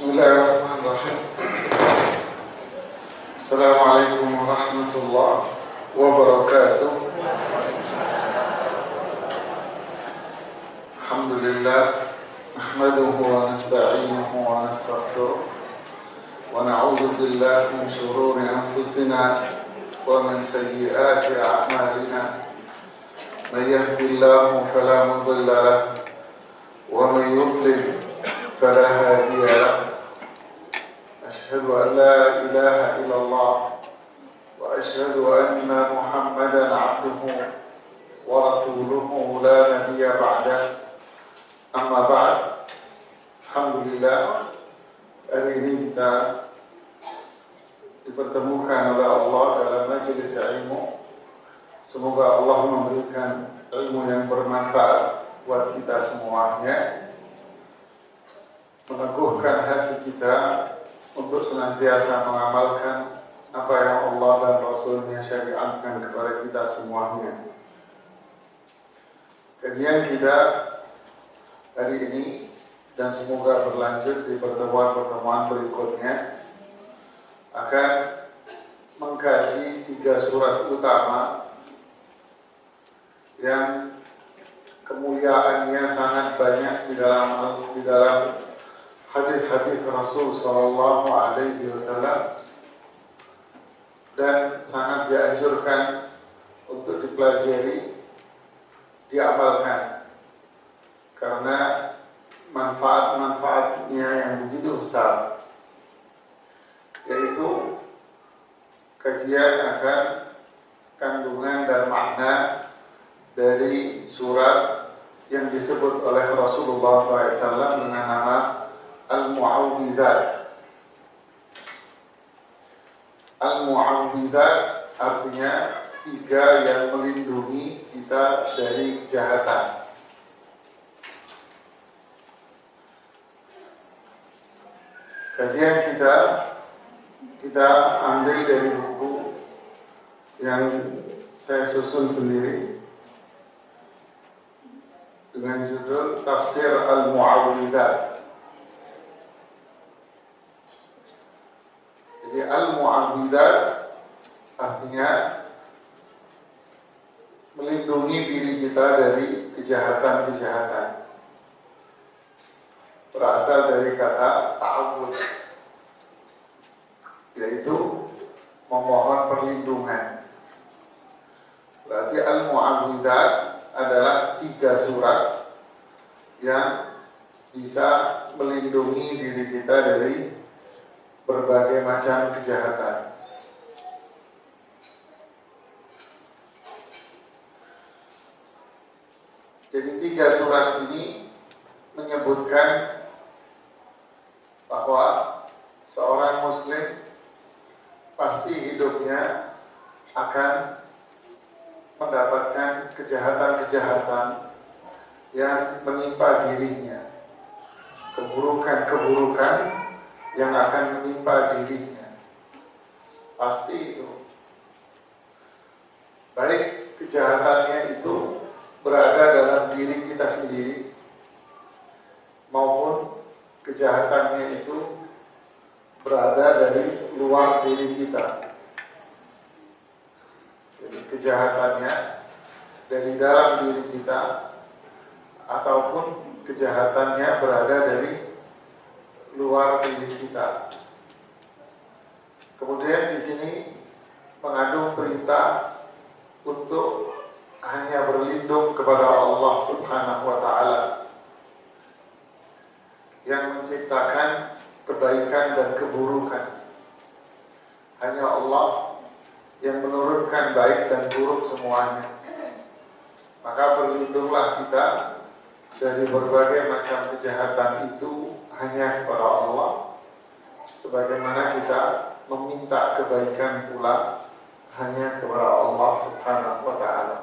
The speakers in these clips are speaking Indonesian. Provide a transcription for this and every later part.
Bismillahirrahmanirrahim. Assalamualaikum warahmatullahi wabarakatuh. Alhamdulillah, nahmaduhu wa nasta'inuhu wa nastaghfiruh wa na'udzu billahi min shururi anfusina wa min sayyiati a'malina. May yahdihillahu fala mudilla lahu wa may yudlil فلا هادي له. أشهد أن لا إله إلا الله وأشهد أن محمدا عبده ورسوله لا نبي بعده. أما بعد. Alhamdulillah, hari ini kita dipertemukan oleh Allah dalam majelis ilmu. Semoga Allah memberikan ilmu yang bermanfaat buat kita semuanya, meneguhkan hati kita untuk senantiasa mengamalkan apa yang Allah dan Rasul-Nya syariatkan kepada kita semuanya. Kajian kita hari ini dan semoga berlanjut di pertemuan-pertemuan berikutnya akan mengkaji 3 surat utama yang kemuliaannya sangat banyak di dalam hadis-hadis Rasul Sallallahu Alaihi Wasallam dan sangat dianjurkan untuk dipelajari, diamalkan karena manfaat-manfaatnya yang begitu besar, yaitu kajian akan kandungan dan makna dari surat yang disebut oleh Rasulullah SAW dengan nama Al-Mu'awwidzat. Al-Mu'awwidzat artinya 3 yang melindungi kita dari kejahatan. Kajian kita ambil dari buku yang saya susun sendiri dengan judul Tafsir Al-Mu'awwidzat. Jadi Al-Mu'awwidzat artinya melindungi diri kita dari kejahatan-kejahatan. Berasal dari kata ta'awud, yaitu memohon perlindungan. Berarti Al-Mu'awwidzat adalah 3 surat yang bisa melindungi diri kita dari berbagai macam kejahatan. Jadi 3 surat ini menyebutkan bahwa seorang muslim pasti hidupnya akan mendapatkan kejahatan-kejahatan yang menimpa dirinya, keburukan-keburukan yang akan menimpa dirinya. Pasti itu. Baik kejahatannya itu berada dalam diri kita sendiri, maupun kejahatannya itu berada dari luar diri kita. Jadi kejahatannya dari dalam diri kita, ataupun kejahatannya berada dari luar diri kita. Kemudian di sini mengandung perintah untuk hanya berlindung kepada Allah Subhanahu wa Ta'ala yang menciptakan kebaikan dan keburukan. Hanya Allah yang menurunkan baik dan buruk semuanya. Maka berlindunglah kita dari berbagai macam kejahatan itu hanya kepada Allah, sebagaimana kita meminta kebaikan pula hanya kepada Allah Subhanahu wa Ta'ala.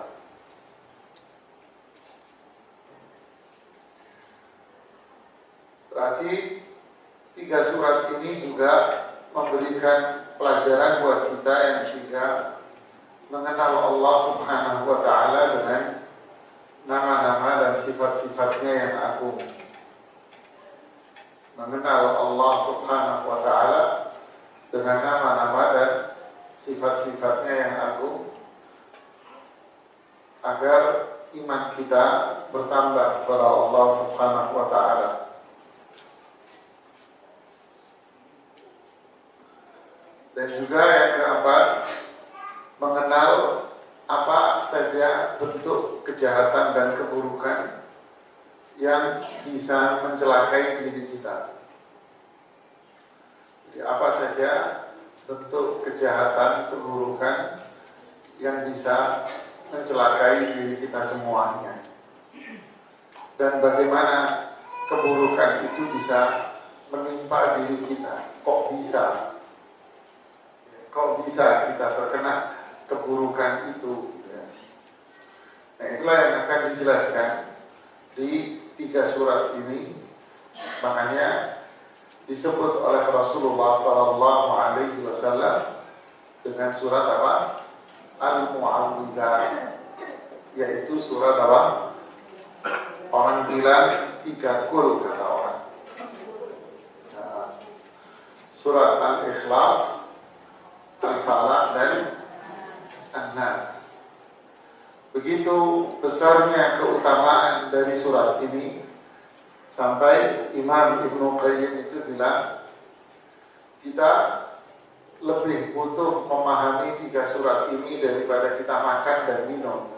Berarti 3 surat ini juga memberikan pelajaran buat kita yang 3 mengenal Allah Subhanahu wa Ta'ala dengan nama-nama dan sifat-sifatnya yang agung. mengenal Allah Subhanahu wa Ta'ala dengan nama-nama dan sifat-sifatnya yang agung, agar iman kita bertambah kepada Allah Subhanahu wa Ta'ala. Dan juga yang keempat, mengenal apa saja bentuk kejahatan dan keburukan yang bisa mencelakai diri kita. Jadi apa saja bentuk kejahatan, keburukan yang bisa mencelakai diri kita semuanya. Dan bagaimana keburukan itu bisa menimpa diri kita. Kok bisa? Kok bisa kita terkena keburukan itu? Nah, itulah yang akan dijelaskan di 3 surat ini. Makanya disebut oleh Rasulullah SAW dengan surat apa? Al-Mu'awwidah, yaitu surat apa? Orang bilang 3 kul, kata orang. Nah, surat Al-Ikhlas, Al-Falaq dan An-Nas. Begitu besarnya keutamaan dari surat ini, sampai Imam Ibnu Qayyim itu bilang, kita lebih butuh memahami 3 surat ini daripada kita makan dan minum.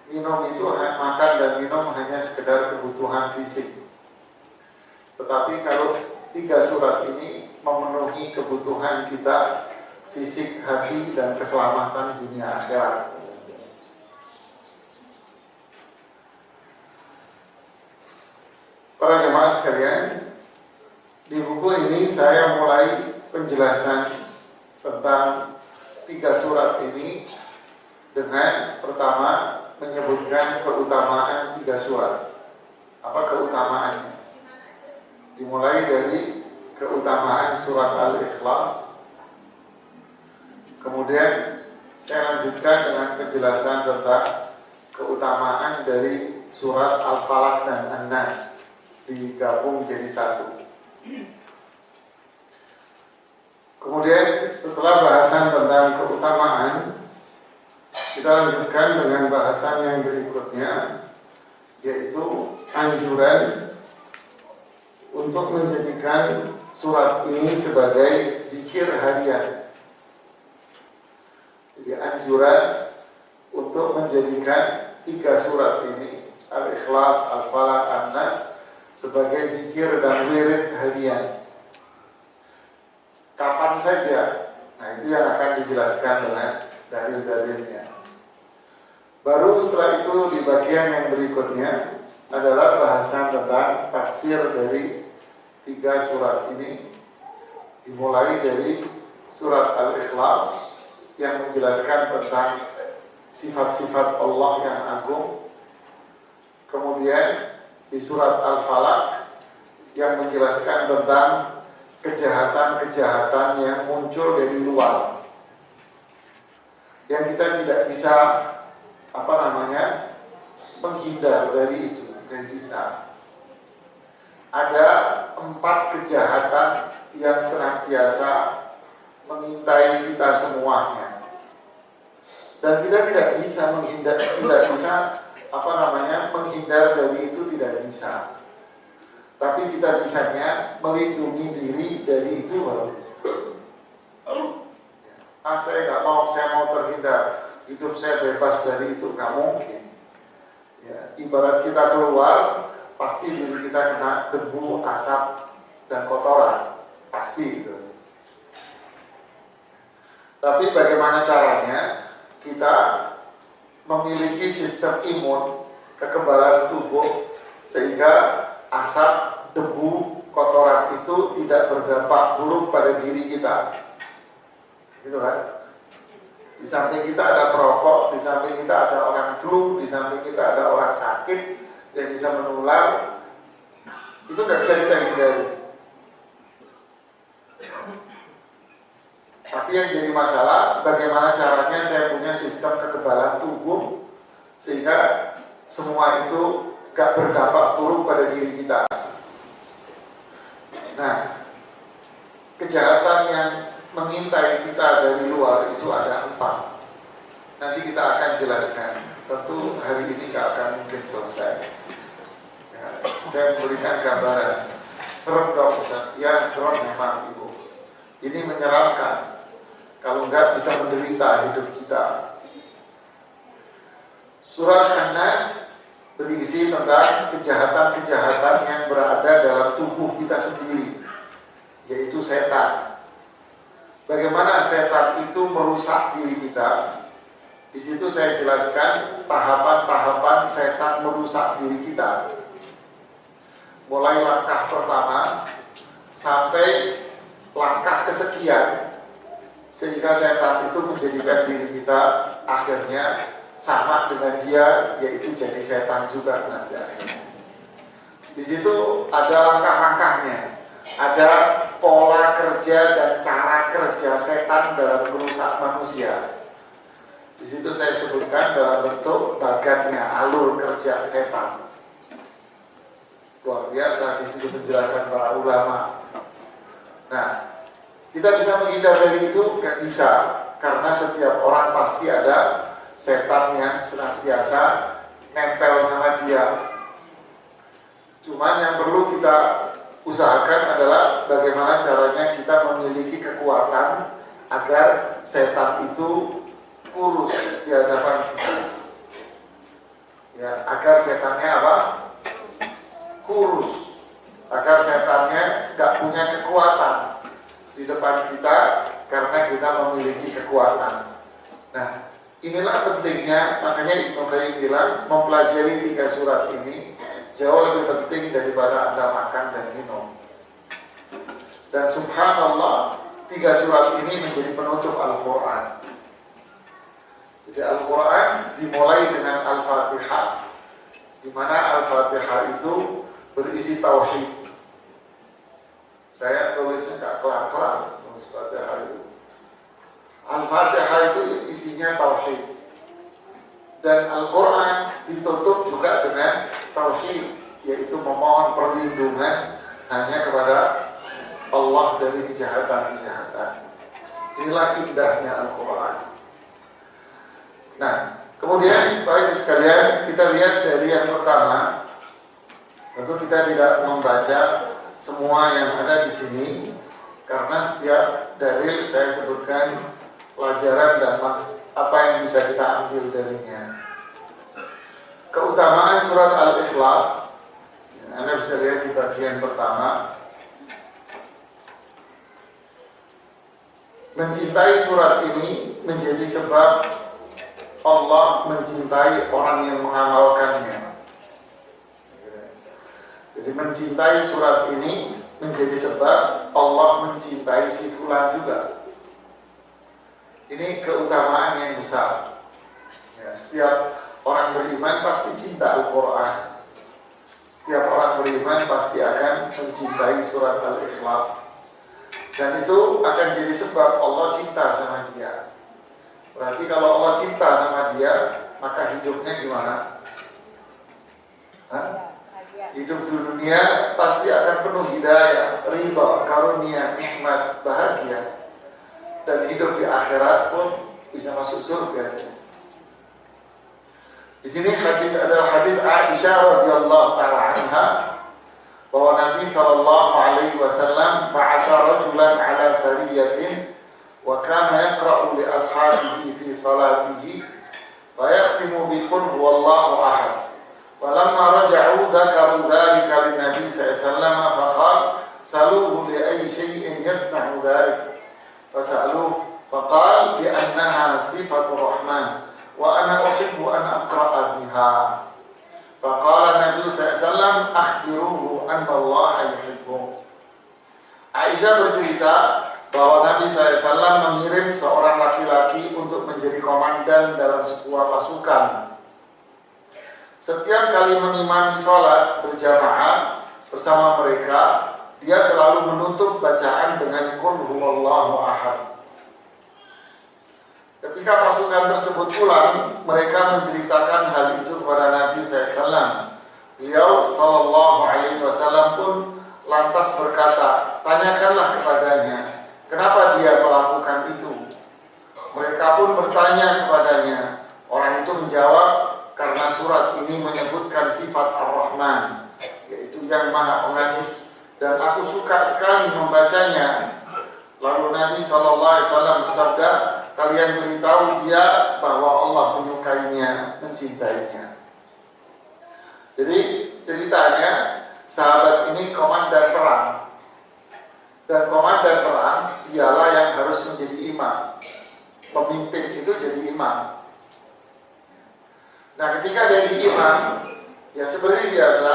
Minum itu, makan dan minum hanya sekedar kebutuhan fisik. Tetapi kalau 3 surat ini memenuhi kebutuhan kita fisik, hati, dan keselamatan dunia akhirat. Para jemaah sekalian, di buku ini saya mulai penjelasan tentang 3 surat ini dengan pertama menyebutkan keutamaan 3 surat. Apa keutamaannya? Dimulai dari keutamaan surat Al-Ikhlas. Kemudian saya lanjutkan dengan penjelasan tentang keutamaan dari surat Al-Falaq dan An-Nas, digabung jadi 1. Kemudian setelah bahasan tentang keutamaan, kita lanjutkan dengan bahasan yang berikutnya, yaitu anjuran untuk menjadikan surat ini sebagai zikir harian. Jadi anjuran untuk menjadikan 3 surat ini, Al-Ikhlas, Al-Falaq, An-Nas, sebagai zikir dan wirid harian. Kapan saja? Nah, itu yang akan dijelaskan dengan dalil-dalilnya. Baru setelah itu di bagian yang berikutnya adalah bahasan tentang tafsir dari 3 surat ini, dimulai dari surat Al-Ikhlas yang menjelaskan tentang sifat-sifat Allah yang agung. Kemudian di surat Al-Falaq yang menjelaskan tentang kejahatan-kejahatan yang muncul dari luar, yang kita tidak bisa menghindar dari itu, dan bisa. Ada 4 kejahatan yang senantiasa mengintai kita semuanya, dan kita tidak bisa menghindar, menghindar dari itu, tidak bisa. Tapi kita bisanya melindungi diri dari itu baru bisa. Saya mau terhindar, hidup saya bebas dari itu, nggak mungkin. Ya, ibarat kita keluar, pasti diri kita kena debu, asap, dan kotoran, pasti itu. Tapi bagaimana caranya kita memiliki sistem imun, kekebalan tubuh, sehingga asap, debu, kotoran itu tidak berdampak buruk pada diri kita, gitu kan? Di samping kita ada perokok, di samping kita ada orang flu, di samping kita ada orang sakit yang bisa menular, itu tidak bisa kita hindari. Tapi yang jadi masalah, bagaimana caranya saya punya sistem kekebalan tubuh sehingga semua itu gak berdampak buruk pada diri kita. Nah, kejahatan yang mengintai kita dari luar itu ada 4. Nanti kita akan jelaskan. Tentu hari ini gak akan mungkin selesai. Ya, saya memberikan gambaran. Serem dong Ustaz. Ya serem memang Ibu. Ini menyeramkan. Kalau enggak bisa menderita hidup kita. Surat An-Nas berisi tentang kejahatan-kejahatan yang berada dalam tubuh kita sendiri, yaitu setan. Bagaimana setan itu merusak diri kita? Di situ saya jelaskan tahapan-tahapan setan merusak diri kita. Mulai langkah pertama sampai langkah kesekian, sehingga setan itu menjadikan diri kita akhirnya sama dengan dia, yaitu jadi setan juga nanti. Di situ ada langkah-langkahnya, ada pola kerja dan cara kerja setan dalam merusak manusia. Di situ saya sebutkan dalam bentuk bagannya, alur kerja setan. Luar biasa di situ penjelasan para ulama. Nah, kita bisa menghindar dari itu? Gak bisa, karena setiap orang pasti ada setan yang senantiasa nempel sama dia. Cuman yang perlu kita usahakan adalah bagaimana caranya kita memiliki kekuatan agar setan itu kurus di hadapan kita. Ya, agar setannya apa? Kurus. Agar setannya gak punya kekuatan di depan kita karena kita memiliki kekuatan. Nah, inilah pentingnya, makanya Ibnu Qayyim bilang mempelajari 3 surat ini jauh lebih penting daripada Anda makan dan minum. Dan subhanallah, 3 surat ini menjadi penutup Al-Quran. Jadi Al-Quran dimulai dengan Al-Fatihah, di mana Al-Fatihah itu berisi tauhid. Saya tulisnya gak kelar-kelar nulis Fatihah itu. Al-Fatihah itu isinya tauhid. Dan Al-Quran ditutup juga dengan tauhid, yaitu memohon perlindungan hanya kepada Allah dari kejahatan-kejahatan. Inilah indahnya Al-Quran. Nah, kemudian baik sekalian, kita lihat dari yang pertama. Tentu kita tidak membaca semua yang ada di sini, karena setiap dalil saya sebutkan pelajaran dan apa yang bisa kita ambil darinya. Keutamaan surat Al-Ikhlas, Anda bisa lihat di bagian pertama. Mencintai surat ini menjadi sebab Allah mencintai orang yang mengamalkannya. Jadi mencintai surat ini menjadi sebab Allah mencintai si fulan juga. Ini keutamaan yang besar. Ya, setiap orang beriman pasti cinta Al-Quran. Setiap orang beriman pasti akan mencintai surat Al-Ikhlas. Dan itu akan jadi sebab Allah cinta sama dia. Berarti kalau Allah cinta sama dia, maka hidupnya gimana? Hah? Hidup di dunia pasti akan penuh hidayah, ridha, karunia, nikmat, bahagia. Dan hidup di akhirat pun bisa masuk surga. Di sini adalah hadis Aisyah radhiyallahu taala anha bahwa Nabi sallallahu alaihi wasallam ba'atha rajulan ala sariyatin wa kana yaqra'u li ashabihi fi salatihi wa yakhtimu bi qul huwallahu ahad. Walamma raja'u dzakaru dzalika lin Nabi sallallahu alaihi wasallam faqala saluhu li ayyi shay'in yasna'u dzalik. Fasaluhu faqala bi annaha sifatur rahman wa ana uhibbu an aqra'a biha. Faqala Nabi sallallahu alaihi wasallam akhbiruhu anna Allah yuhibbu. Aisyah bercerita bahwa Nabi SAW mengirim seorang laki-laki untuk menjadi komandan dalam sebuah pasukan. Setiap kali mengimami sholat berjamaah bersama mereka, dia selalu menutup bacaan dengan Qul huwallahu ahad. Ketika pasukan tersebut pulang, mereka menceritakan hal itu kepada Nabi SAW. Beliau sallallahu alaihi wasallam pun lantas berkata, tanyakanlah kepadanya, kenapa dia melakukan itu? Mereka pun bertanya kepadanya. Orang itu menjawab, karena surat ini menyebutkan sifat Ar-Rahman, yaitu yang Maha Pengasih, dan aku suka sekali membacanya. Lalu Nabi SAW bersabda, kalian beritahu dia bahwa Allah menyukainya, mencintainya. Jadi ceritanya, sahabat ini komandan perang, dan komandan perang dialah yang harus menjadi imam. Pemimpin itu jadi imam. Nah, ketika jadi imam, ya seperti biasa,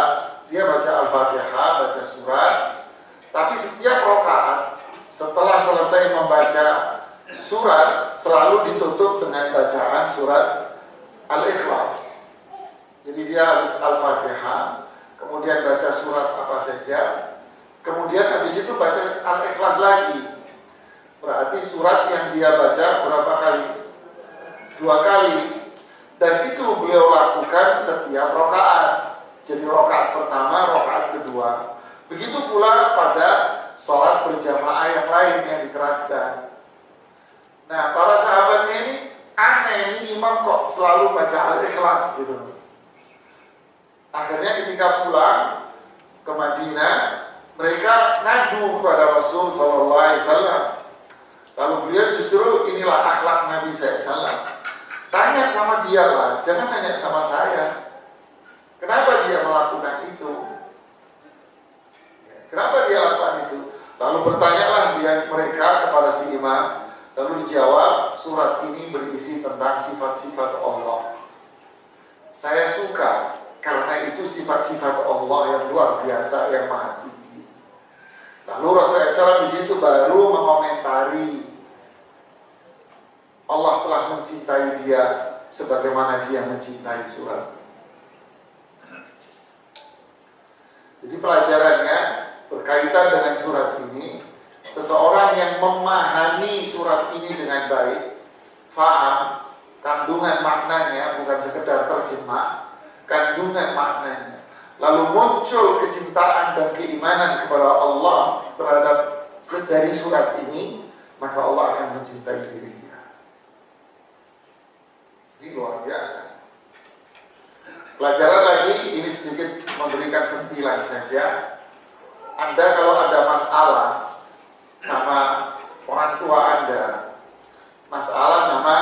dia baca Al-Fatihah, baca surat, tapi setiap rakaat setelah selesai membaca surat selalu ditutup dengan bacaan surat Al-Ikhlas. Jadi dia harus Al-Fatihah, kemudian baca surat apa saja, kemudian habis itu baca Al-Ikhlas lagi. Berarti surat yang dia baca berapa kali? 2 kali. Dan itu beliau lakukan setiap rakaat. Jadi rakaat pertama, rakaat kedua. Begitu pula pada sholat berjamaah yang lain yang dikeraskan. Nah, para sahabatnya ini aneh, ini imam kok selalu baca Al-Ikhlas gitu. Akhirnya ketika pulang ke Madinah, mereka ngadu kepada Rasul SAW. Lalu beliau justru inilah akhlak Nabi SAW. Tanya sama dia lah, jangan tanya sama saya. Kenapa dia melakukan itu? Kenapa dia lakukan itu? Lalu bertanyalah mereka kepada si imam. Lalu dijawab, surat ini berisi tentang sifat-sifat Allah. Saya suka, karena itu sifat-sifat Allah yang luar biasa, yang maha tinggi. Lalu Rasulullah SAW di situ baru mengomentari, Allah telah mencintai dia sebagaimana dia mencintai surat. Jadi pelajarannya berkaitan dengan surat ini, seseorang yang memahami surat ini dengan baik, faham kandungan maknanya, bukan sekedar terjemah, kandungan maknanya, lalu muncul kecintaan dan keimanan kepada Allah terhadap dari surat ini, maka Allah akan mencintai dirinya. Ini luar biasa. Pelajaran lagi, ini sedikit memberikan sentilan saja. Anda kalau ada masalah sama orang tua Anda, masalah sama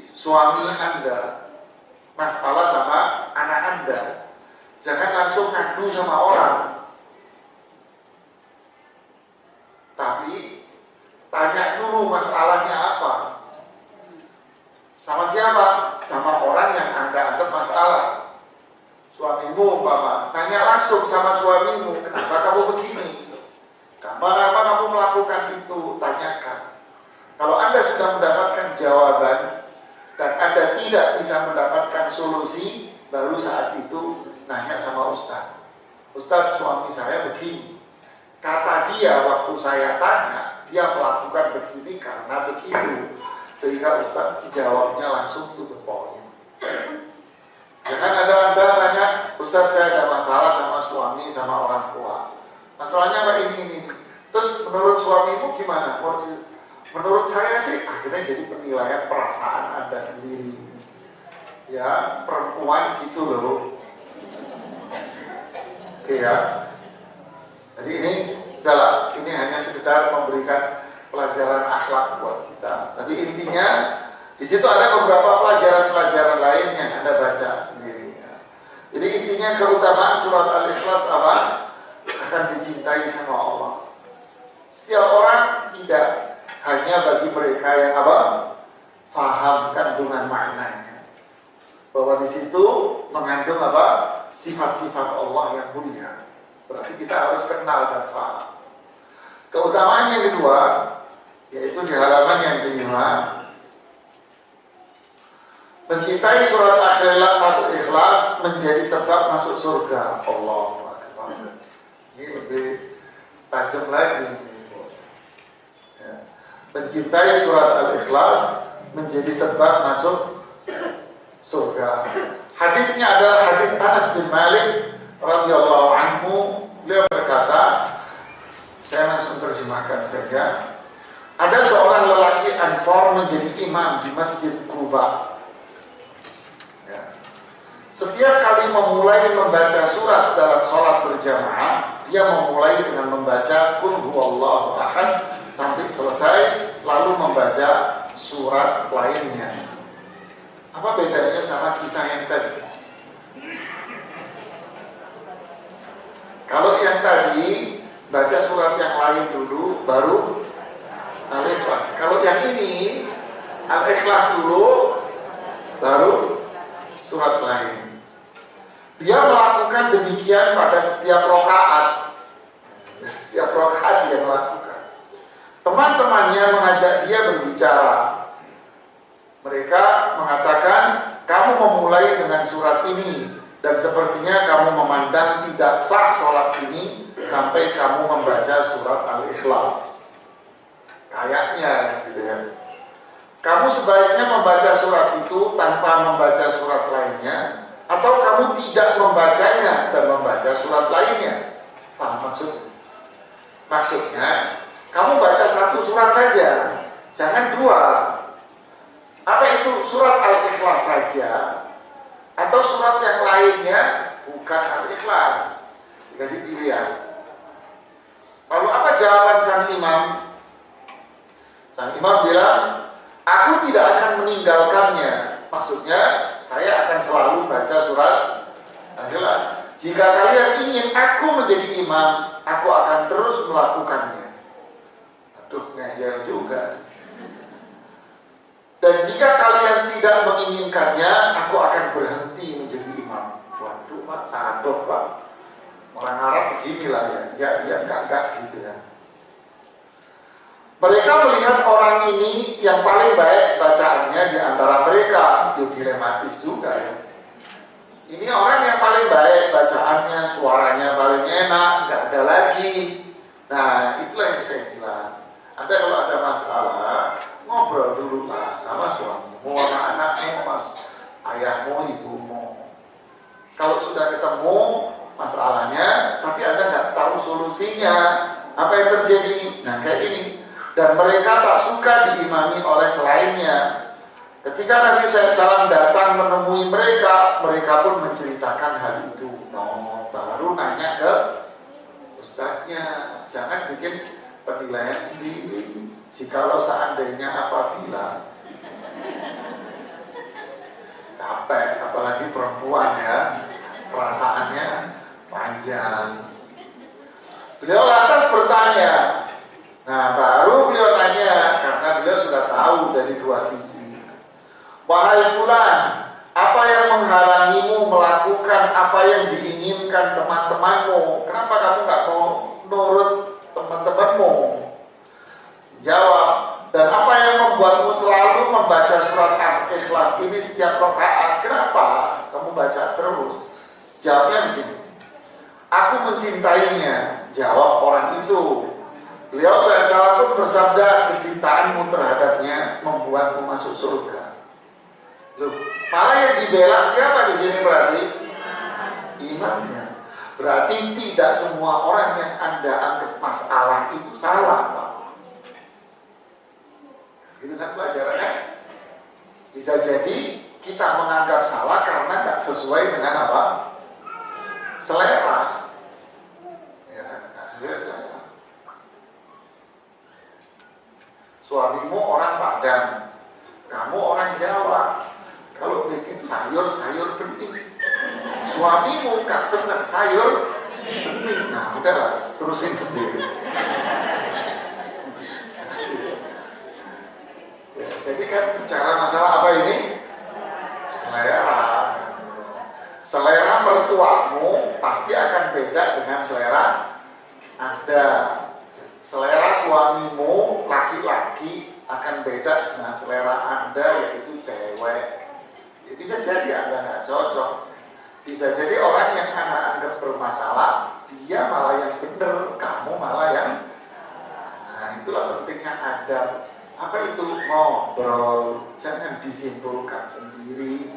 suami Anda, masalah sama anak Anda, jangan langsung ngadu sama orang. Tapi tanya dulu masalahnya apa. Sama siapa? Sama orang yang Anda anggap masalah. Suamimu umpama, tanya langsung sama suamimu, kenapa kamu begini? Kenapa kamu melakukan itu? Tanyakan. Kalau Anda sudah mendapatkan jawaban dan Anda tidak bisa mendapatkan solusi, baru saat itu nanya sama Ustaz. Ustaz, suami saya begini. Kata dia waktu saya tanya, dia melakukan begini karena begitu. Sehingga Ustaz jawabnya langsung to the point. Jangan ada Anda tanya, Ustaz saya ada masalah sama suami, sama orang tua. Masalahnya apa ini. Terus menurut suamimu gimana? Menurut saya sih, akhirnya jadi penilaian perasaan Anda sendiri. Ya, perempuan gitu loh. Oke ya. Jadi ini udahlah, ini hanya sekedar memberikan pelajaran akhlak buat kita. Tapi intinya di situ ada beberapa pelajaran-pelajaran lain yang Anda baca sendiri. Jadi intinya keutamaan surat Al-Ikhlas apa? Akan dicintai sama Allah. Setiap orang tidak, hanya bagi mereka yang apa? Faham kandungan maknanya. Bahwa di situ mengandung apa? Sifat-sifat Allah yang mulia. Berarti kita harus kenal dan faham. Keutamaan yang kedua, yaitu di halaman yang kelima, mencintai surat Al-Ikhlas menjadi sebab masuk surga. Allahu Akbar. Ini lebih tajam lagi. Ya. Mencintai surat Al-Ikhlas menjadi sebab masuk surga. Hadisnya adalah hadis Anas bin Malik radhiyallahu anhu. Beliau berkata, saya langsung terjemahkan saja. Ada seorang lelaki Ansor menjadi imam di Masjid Quba. Ya. Setiap kali memulai membaca surat dalam sholat berjamaah, dia memulai dengan membaca Qul huwallahu ahad sampai selesai, lalu membaca surat lainnya. Apa bedanya sama kisah yang tadi? Kalau yang tadi baca surat yang lain dulu, baru Al-Ikhlas. Kalau yang ini Al-Ikhlas dulu, baru surat lain. Dia melakukan demikian pada setiap rakaat. Setiap rakaat dia melakukan. Teman-temannya mengajak dia berbicara. Mereka mengatakan, kamu memulai dengan surat ini, dan sepertinya kamu memandang tidak sah sholat ini sampai kamu membaca surat Al-Ikhlas. Kayaknya gitu ya. Kamu sebaiknya membaca surat itu tanpa membaca surat lainnya, atau kamu tidak membacanya dan membaca surat lainnya. Paham maksudnya? Maksudnya, kamu baca satu surat saja, jangan dua. Apa itu surat Al-Ikhlas saja, atau surat yang lainnya bukan Al-Ikhlas? Dikasih pilihan. Lalu apa jawaban sang imam? Sang imam bilang, aku tidak akan meninggalkannya. Maksudnya, saya akan selalu baca surat Al-Ikhlas. Jika kalian ingin aku menjadi imam, aku akan terus melakukannya. Aduh, ngeyel juga. Dan jika kalian tidak menginginkannya, aku akan berhenti menjadi imam. Waduh, Pak, sadok, Pak. Orang Arab beginilah ya. Ya, enggak gitu ya. Mereka melihat orang ini yang paling baik bacaannya di antara mereka. Itu dilematis juga ya. Ini orang yang paling baik bacaannya, suaranya paling enak, enggak ada lagi. Nah, itulah yang saya bilang. Anda kalau ada masalah, ngobrol dulu lah sama suamimu, sama anakmu, sama ayahmu, ibumu. Kalau sudah ketemu masalahnya, tapi Anda nggak tahu solusinya, apa yang terjadi? Nah, kayak ini. Dan mereka tak suka diimami oleh selainnya. Ketika Nabi SAW datang menemui mereka, mereka pun menceritakan hal itu. No, baru nanya ke ustadznya, jangan bikin penilaian sendiri. Jikalau seandainya apabila capek, apalagi perempuan ya, perasaannya panjang. Beliau lantas bertanya. Nah, baru beliau tanya, karena beliau sudah tahu dari dua sisi. Wahai fulan, apa yang menghalangimu melakukan apa yang diinginkan teman-temanmu? Kenapa kamu nggak mau nurut teman-temanmu? Jawab, dan apa yang membuatmu selalu membaca surat Al-Ikhlas ini setiap rakaat? Kenapa kamu baca terus? Jawabnya begini, aku mencintainya. Jawab orang itu. Beliau SAW pun bersabda, kecintaanmu terhadapnya membuatmu masuk surga. Loh, malah yang dibela siapa di sini berarti? Imamnya. Berarti tidak semua orang yang Anda anggap masalah itu salah, Pak. Itu kan pelajarannya. Bisa jadi kita menganggap salah karena nggak sesuai dengan apa? Selera. Ya, nggak sesuai selera. Suamimu orang Padang, kamu orang Jawa. Kalau bikin sayur penting. Suamimu gak senang sayur penting. Nah, udahlah, terusin sendiri. Ya, jadi kan bicara masalah apa ini? Selera. Selera mertuamu pasti akan beda dengan selera Anda. Selera suamimu laki-laki akan beda dengan selera Anda, yaitu cewek. Ya, bisa jadi Anda nggak cocok. Bisa jadi orang yang Anda anggap bermasalah, dia malah yang benar, kamu malah yang. Nah, itulah pentingnya adab. Apa itu? Ngobrol, jangan disimpulkan sendiri.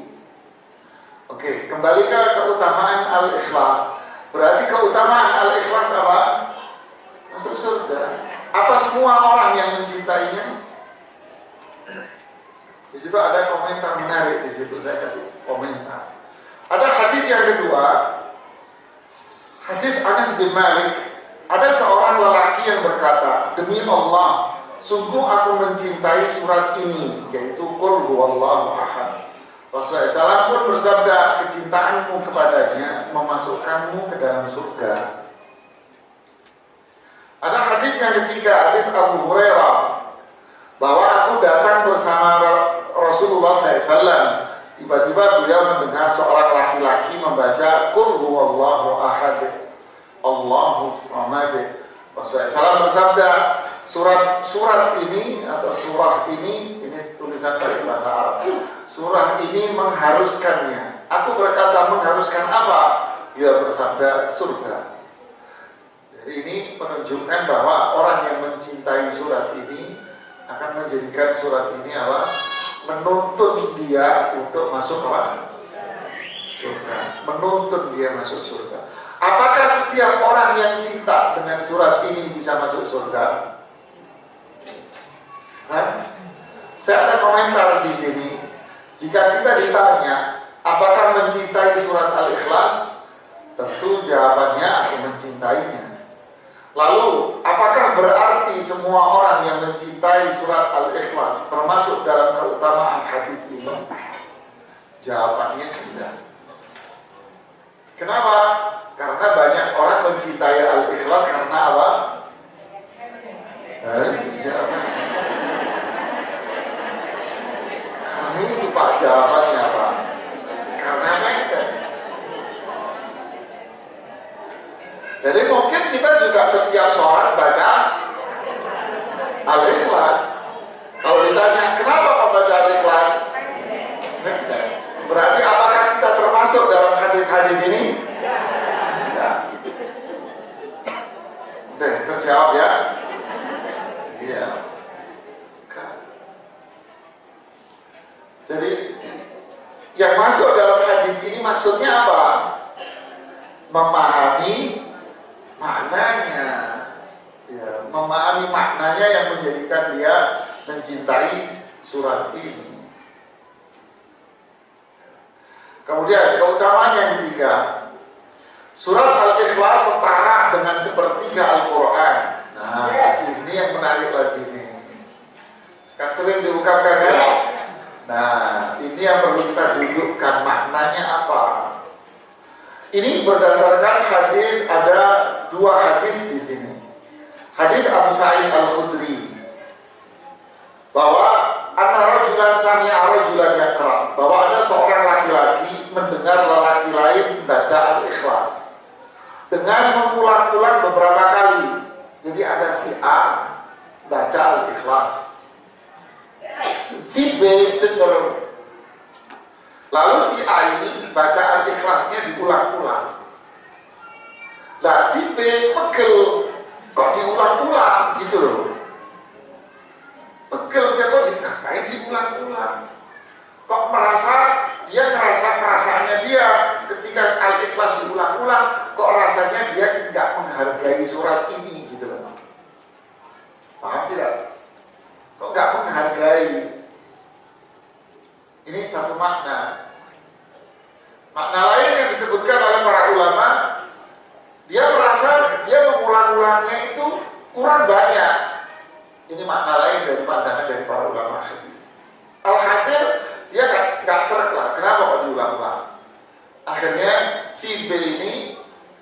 Oke, kembali ke keutamaan Al-Ikhlas. Berarti keutamaan Al-Ikhlas apa? Masuk surga. Apa semua orang yang mencintainya? Di situ ada komentar menarik, di situ saya kasih komentar. Ada hadis yang kedua, hadis Anas bin Malik. Ada seorang lelaki yang berkata, demi Allah, sungguh aku mencintai surat ini, yaitu Qul huwallahu ahad. Rasulullah SAW pun bersabda, kecintaanmu kepadanya memasukkanmu ke dalam surga. Ada hadis yang ketiga, hadis Abu Hurairah, bahwa aku datang bersama Rasulullah SAW. Tiba-tiba beliau mendengar seorang laki-laki membaca Qul huwallahu ahad, Allahus samad. Rasulullah SAW bersabda, surat ini atau surah ini tulisan dari bahasa Arab. Surah ini mengharuskannya. Aku berkata, mengharuskan apa? Dia bersabda, surga. Jadi ini menunjukkan bahwa orang yang mencintai surat ini akan menjadikan surat ini apa? Menuntun dia untuk masuk apa? Surga. Menuntun dia masuk surga. Apakah setiap orang yang cinta dengan surat ini bisa masuk surga? Saya ada komentar di sini. Jika kita ditanya, apakah mencintai surat Al-Ikhlas? Tentu jawabannya aku mencintainya. Lalu, apakah berarti semua orang yang mencintai surat Al-Ikhlas termasuk dalam keutamaan hadis ini? Jawabannya tidak. Kenapa? Karena banyak orang mencintai Al-Ikhlas karena apa? Jawabannya. Kami lupa jawabannya apa? Karena mereka. Jadi mungkin kita juga setiap sholat baca Al-Ikhlas. Kalau ditanya kenapa kau baca Al-Ikhlas? Berarti apakah kita termasuk dalam hadis-hadis ini? Tidak. Oke, terjawab ya. Iya. Jadi yang masuk dalam hadis ini maksudnya apa? Memahami maknanya, ya, memahami maknanya yang menjadikan dia mencintai surat ini. Kemudian keutamaan yang ketiga, surat Al-Ikhlas setara dengan sepertiga Al-Quran. Nah, ini yang menarik lagi nih. Sekarang sering diungkapkan ya. Nah, ini yang perlu kita dudukkan maknanya apa. Ini berdasarkan hadis, ada dua hadis di sini. Hadis Abu Sa'id Al-Khudri bahwa anna rajulan sami'a rajulan yaqra, bahwa ada seorang laki-laki mendengar lelaki lain baca Al-Ikhlas dengan mengulang-ulang beberapa kali. Jadi ada si A baca Al-Ikhlas, si B dengar, lalu si A ini baca Al-Ikhlasnya diulang-ulang. Nah si B pegel, kok diulang-ulang gitu loh. Pegel dia, kok ngapain diulang-ulang. Kok dia ngerasa perasaannya dia ketika Al-Ikhlas diulang-ulang, kok rasanya dia tidak menghargai surat ini gitu loh. Paham tidak? Kok nggak menghargai? Ini satu makna. Makna lain yang disebutkan oleh para ulama, dia merasa dia mengulang-ulangnya itu kurang banyak. Ini makna lain dari pandangan dari para ulama. Alhasil dia nggak seret lah. Kenapa kok diulang-ulang? Akhirnya si B ini,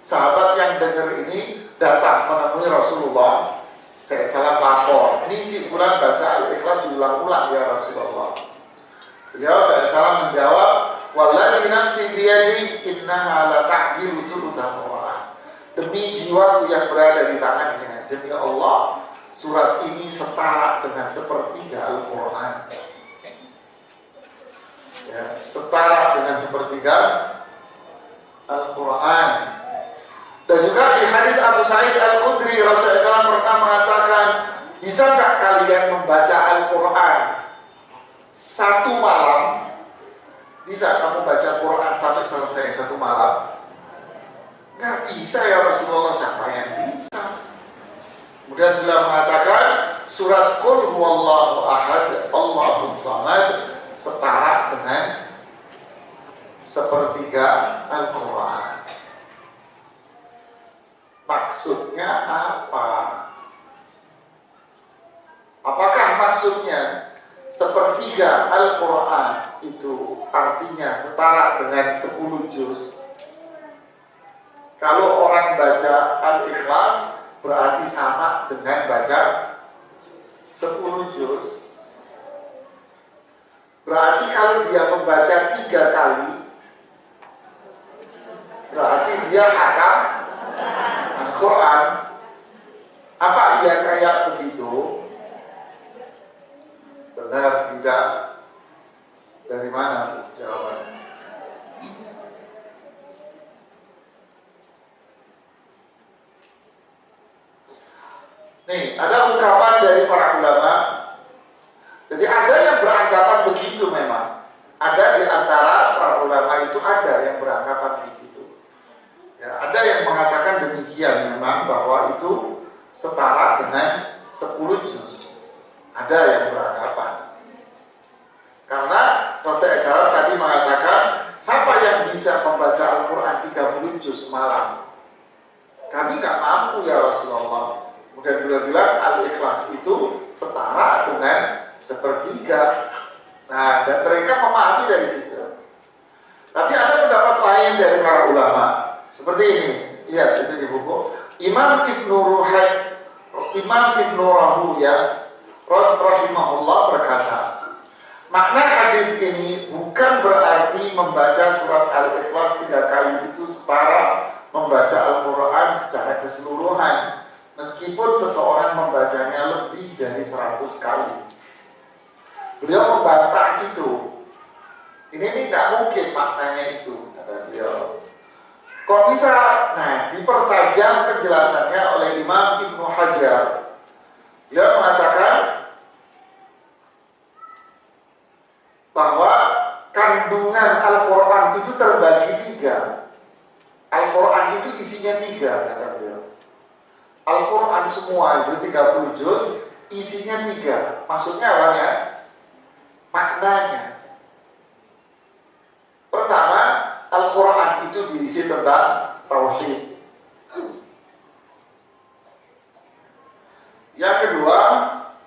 sahabat yang dengar ini, datang menemui Rasulullah. Saya salah lapor. Ini si bulan baca Al-Ikhlas diulang-ulang ya Rasulullah. Beliau saya salah menjawab, wallahi nafsi biyadi innaha la ta'dilu thulutsa Qur'an. Demi jiwaku yang berada di tangannya, demi Allah, surat ini setara dengan sepertiga Al-Quran. Ya, setara dengan sepertiga Al-Quran. Dan juga di hadits Abu Sa'id Al-Khudri, Rasulullah SAW pernah mengatakan, bisakah kalian membaca Al-Quran satu malam Bisa kamu baca Quran sampai selesai satu malam? Nggak bisa ya Rasulullah, siapa yang bisa? Kemudian beliau mengatakan surat Qul huwallahu ahad Allahus samad setara dengan sepertiga Al-Quran. Maksudnya apa? Apakah maksudnya sepertiga Al-Quran itu artinya setara dengan 10 juz? Kalau orang baca Al-Ikhlas berarti sama dengan baca 10 juz. Berarti kalau dia membaca 3 kali, berarti dia hafal Al-Quran. Apa iya kayak begitu? Benar tidak? Dari mana jawabannya? Nih, ada ungkapan dari para ulama. Jadi ada yang beranggapan begitu memang. Ada di antara para ulama itu ada yang beranggapan begitu. Ya, ada yang mengatakan demikian memang bahwa itu setara dengan 10 juz. Ada yang beranggapan. Karena Rasul SAW tadi mengatakan, siapa yang bisa membaca Al-Quran 30 juz semalam? Kami gak mampu ya Rasulullah. Kemudian beliau bilang Al-Ikhlas itu setara dengan sepertiga. Nah, dan mereka memahami dari situ. Tapi ada pendapat lain dari para ulama. Seperti ini. Lihat, itu di buku. Imam Ibnu Rahuyah rahimahullah berkata, makna hadis ini bukan berarti membaca surat Al-Ikhlas 3 kali itu setara membaca Al-Quran secara keseluruhan, meskipun seseorang membacanya lebih dari 100 kali. Beliau membantah itu. Ini tidak mungkin maknanya itu, kata beliau. Kok bisa? Nah, dipertajam penjelasannya oleh Imam Ibnu Hajar. Beliau mengatakan bahwa kandungan Al-Quran itu terbagi 3. Al-Quran itu isinya 3, kata beliau. Al-Quran semua itu 30 juz, isinya 3. Maksudnya apa ya? Maknanya. Pertama, Al-Quran itu diisi tentang tauhid. Yang kedua,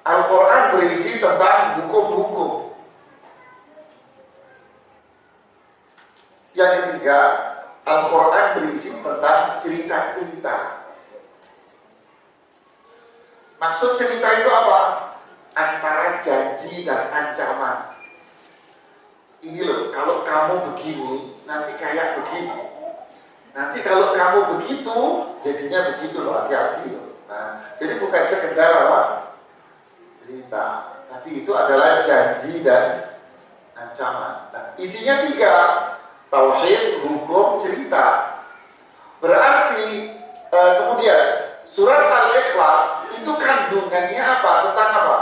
Al-Quran berisi tentang hukum-hukum. Yang ketiga, Al-Quran berisi tentang cerita-cerita. Maksud cerita itu apa? Antara janji dan ancaman. Ini loh, kalau kamu begini, nanti kayak begini. Nanti kalau kamu begitu, jadinya begitu loh, hati-hati loh. Nah, jadi bukan sekedar apa? Cerita, tapi itu adalah janji dan ancaman. Nah, isinya 3, tauhid, hukum, cerita. Berarti kemudian surat Al-Ikhlas itu kandungannya apa? Tentang apa?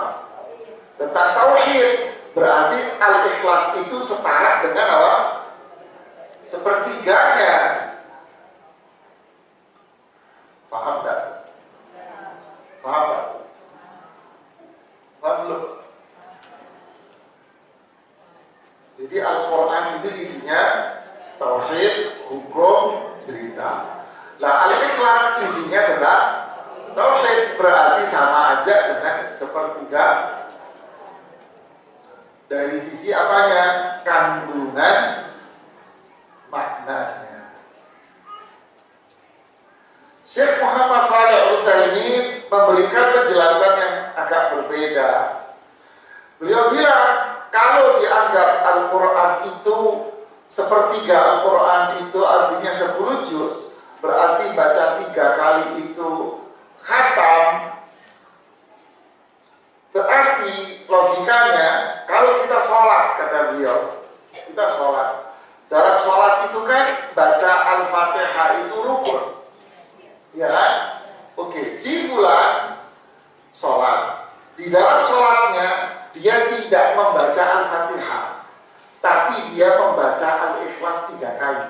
Tentang tauhid. Berarti Al-Ikhlas itu setara dengan apa? Sepertiganya. Paham tak? Paham tak? Paham belum? Jadi Al-Quran itu isinya tauhid, hukum, cerita. Lah Al-Ikhlas isinya tentang tauhid, berarti sama aja dengan sepertiga. Dari sisi apanya? Kandungan maknanya. Syekh Muhammad Shalih Al-Utsaimin memberikan penjelasan yang agak berbeda. Beliau bilang, kalau dianggap Al-Quran itu sepertiga Al-Quran itu artinya 10 juz, berarti baca 3 kali itu khatam. Berarti logikanya, kalau kita sholat, kata beliau, kita sholat. Dalam sholat itu kan baca Al-Fatihah itu rukun, ya kan? Oke, si fulan sholat. Di dalam sholatnya dia tidak membaca Al-Fatihah, tapi dia membaca Al-Ikhlas 3 kali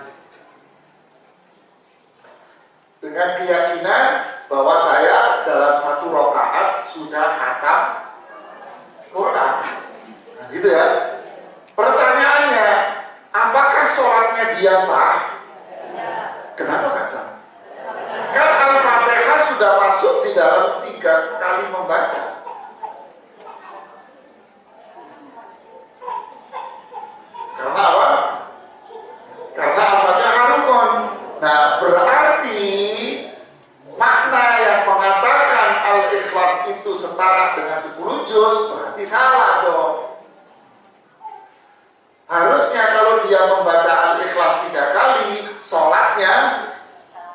dengan keyakinan bahwa saya dalam 1 rakaat sudah khatam Quran. Nah, gitu ya. Pertanyaannya, apakah sholatnya dia sah? Kenapa nggak sah? Kan Al-Fatihah sudah masuk di dalam 3 kali membaca. Karena apa? Karena Al-Fatihah rukun. Nah, berarti makna yang mengatakan Al-Ikhlas itu setara dengan 10 juz berarti salah dong. Harusnya kalau dia membaca Al-Ikhlas 3 kali, sholatnya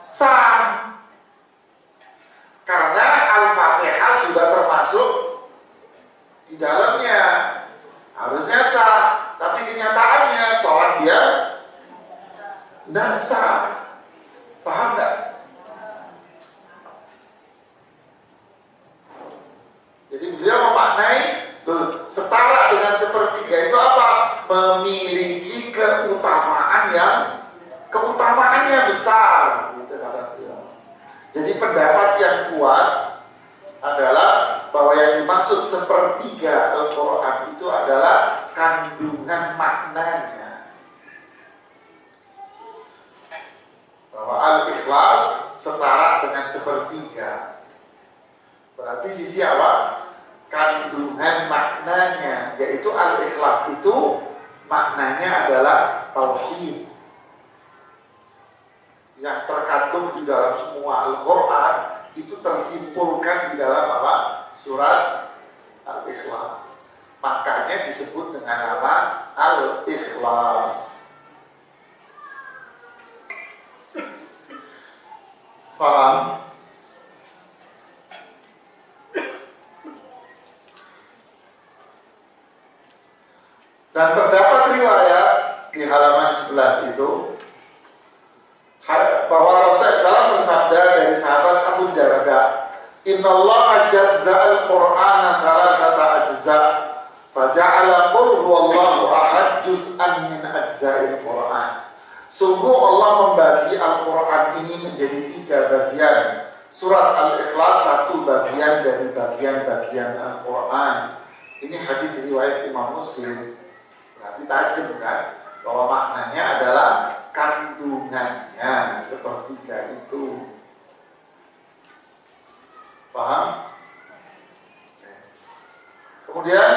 sah. Karena Al-Fatihah sudah termasuk di dalamnya. Harusnya sah. Tapi kenyataannya sholat dia tidak sah. Paham nggak? Jadi beliau memaknai setara dengan sepertiga itu apa? Memiliki keutamaannya besar, gitu kata beliau. Jadi pendapat yang kuat adalah bahwa yang dimaksud sepertiga Al-Quran itu adalah kandungan maknanya. Bahwa Al-Ikhlas setara dengan sepertiga. Berarti sisi apa? Kandungan maknanya, yaitu Al-Ikhlas itu maknanya adalah tauhid yang terkandung di dalam semua Al-Quran itu tersimpulkan di dalam apa? Surat Al-Ikhlas. Makanya disebut dengan apa? Al-Ikhlas. Paham? Dan terdapat riwayat di halaman 11 itu bahwa Rasulullah SAW bersabda dari sahabat Abu Darda, Innallaha jazza al-Qur'ana thalathata ajza faja'ala qul huwallahu ahad juz'an min ajza'il Qur'an. Sungguh Allah membagi Al-Quran ini menjadi 3 bagian. Surat Al-Ikhlas 1 bagian dari bagian-bagian Al-Quran. Ini hadis riwayat Imam Muslim. Berarti tajam kan? Bahwa maknanya adalah kandungannya sepertiga itu. Paham? Kemudian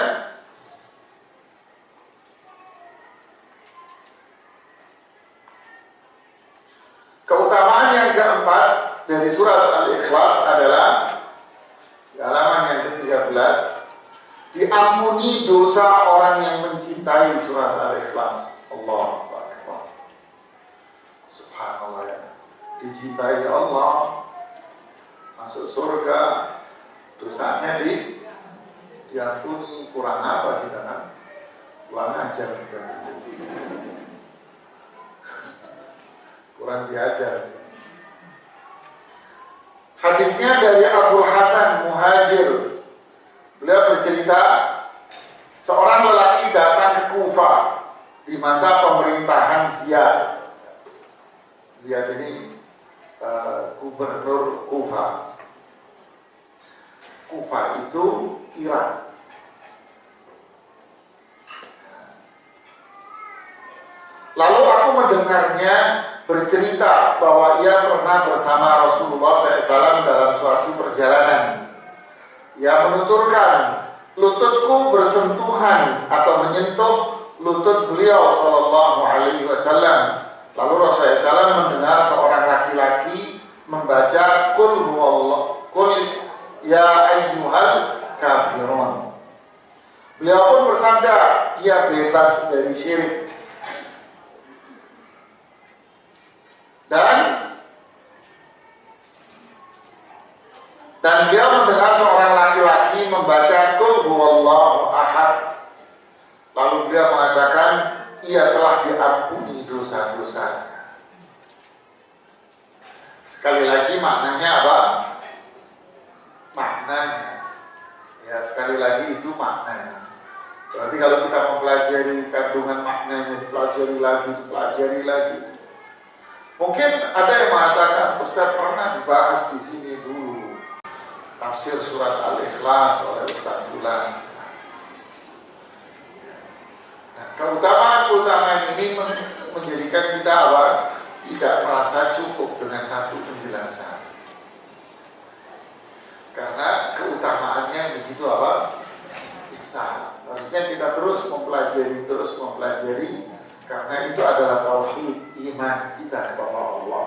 keutamaan yang keempat dari surat Al-Ikhlas adalah di halaman yang ke-13, diampuni dosa orang yang mencintai surat Al-Ikhlas. Allahu Akbar. Subhanallah ya. Dicintai Allah, masuk surga, dosanya diampuni. Kurang apa kita kan? Kurang ajar kita. Kurang diajar. Hadisnya dari Abu Hasan Muhajir. Beliau bercerita, seorang lelaki datang ke Kufah di masa pemerintahan Ziyad. Ziyad ini gubernur Kufah. Kufah itu Irak. Lalu aku mendengarnya bercerita bahwa ia pernah bersama Rasulullah SAW dalam suatu perjalanan. Ia menuturkan, lututku bersentuhan atau menyentuh lutut beliau Sallallahu Alaihi Wasallam. Lalu Rasulullah SAW mendengar seorang laki-laki membaca Qul huwallahu Qul ya ayyuhal kafirun. Beliau pun bersabda, dia bebas dari syirik. Dan dia mendengar seorang laki-laki membaca Qul huwallahu ahad. Lalu dia mengatakan, ia telah diampuni dosa-dosanya. Sekali lagi maknanya apa? Maknanya. Ya, sekali lagi itu maknanya. Berarti kalau kita mempelajari kandungan maknanya, pelajari lagi. Mungkin ada yang mengatakan, Ustaz pernah dibahas di sini dulu tafsir surat Al-Ikhlas oleh Ustaz Fulan. Nah, keutamaan ini menjadikan kita tidak merasa cukup dengan satu penjelasan. Karena keutamaannya begitu besar. Harusnya kita terus mempelajari karena itu adalah tauhid iman kita kepada Allah.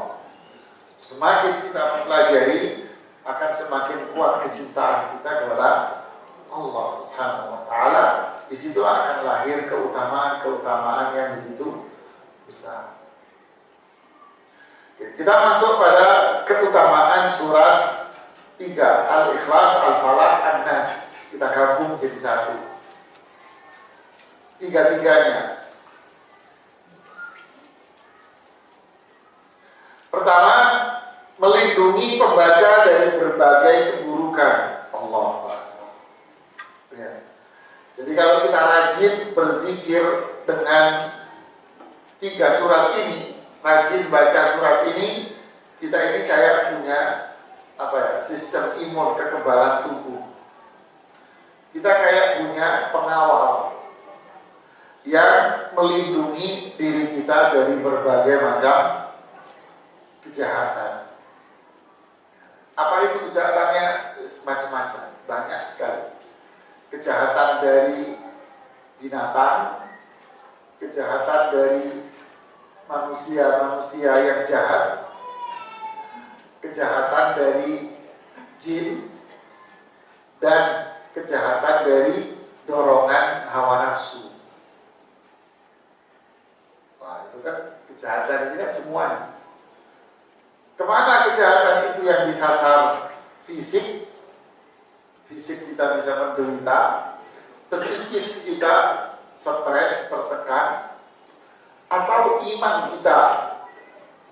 Semakin kita mempelajari akan semakin kuat kecintaan kita kepada Allah Subhanahu wa taala. Di situ akan lahir keutamaan yang begitu besar. Kita masuk pada keutamaan surat 3 Al-Ikhlas, Al-Falaq, An-Nas. Kita gabung jadi satu. Tiga-tiganya. Pertama, melindungi pembaca dari berbagai keburukan. Allah. Ya. Jadi kalau kita rajin berzikir dengan 3 surat ini, rajin baca surat ini, kita ini kayak punya sistem imun, kekebalan tubuh. Kita kayak punya pengawal yang melindungi diri kita dari berbagai macam kejahatan. Apa itu kejahatannya? Macam-macam, banyak sekali. Kejahatan dari binatang, kejahatan dari manusia yang jahat, kejahatan dari jin, dan kejahatan dari dorongan hawa nafsu. Wah, itu kan kejahatan ini kan semuanya. Kemana kejahatan itu yang disasar? Fisik kita bisa menderita, psikis kita stres, tertekan, atau iman kita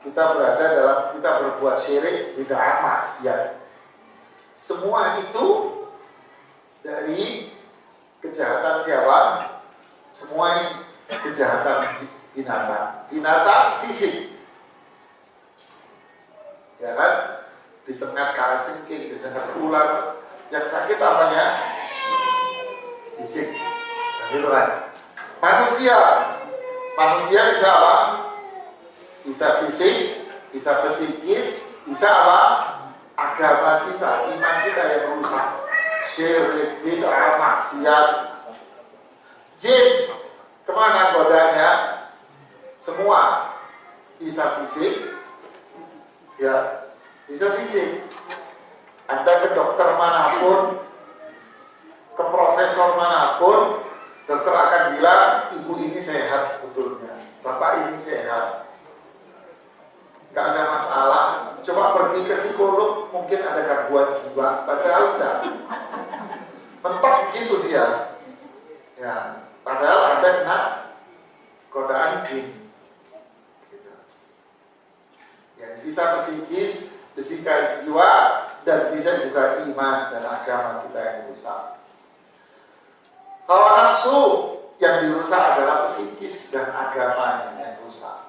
berada dalam, kita berbuat syirik, bid'ah, maksiat. Semua itu dari kejahatan siapa? Semua ini kejahatan binatang fisik. Ya kan? Disengat kalajengking, disengat ular. Yang sakit apanya? Fisik. Nah, gitu kan? Manusia bisa apa? Bisa fisik, bisa psikis, bisa apa? Agama kita, iman kita yang rusak. Syirik, bid'ah, maksiat. Jin, kemana godanya? Semua. Bisa fisik, ya, bisa fisik. Anda ke dokter manapun, ke profesor manapun, dokter akan bilang, ibu ini sehat sebetulnya, bapak ini sehat, gak ada masalah. Coba pergi ke psikolog, mungkin ada gangguan jiwa, padahal enggak. Mentok gitu dia. Ya, padahal ada kena godaan jin. Gitu. Ya, bisa psikis, bisa jiwa, dan bisa juga iman dan agama kita yang rusak. Hawa nafsu yang dirusak adalah psikis dan agamanya yang rusak.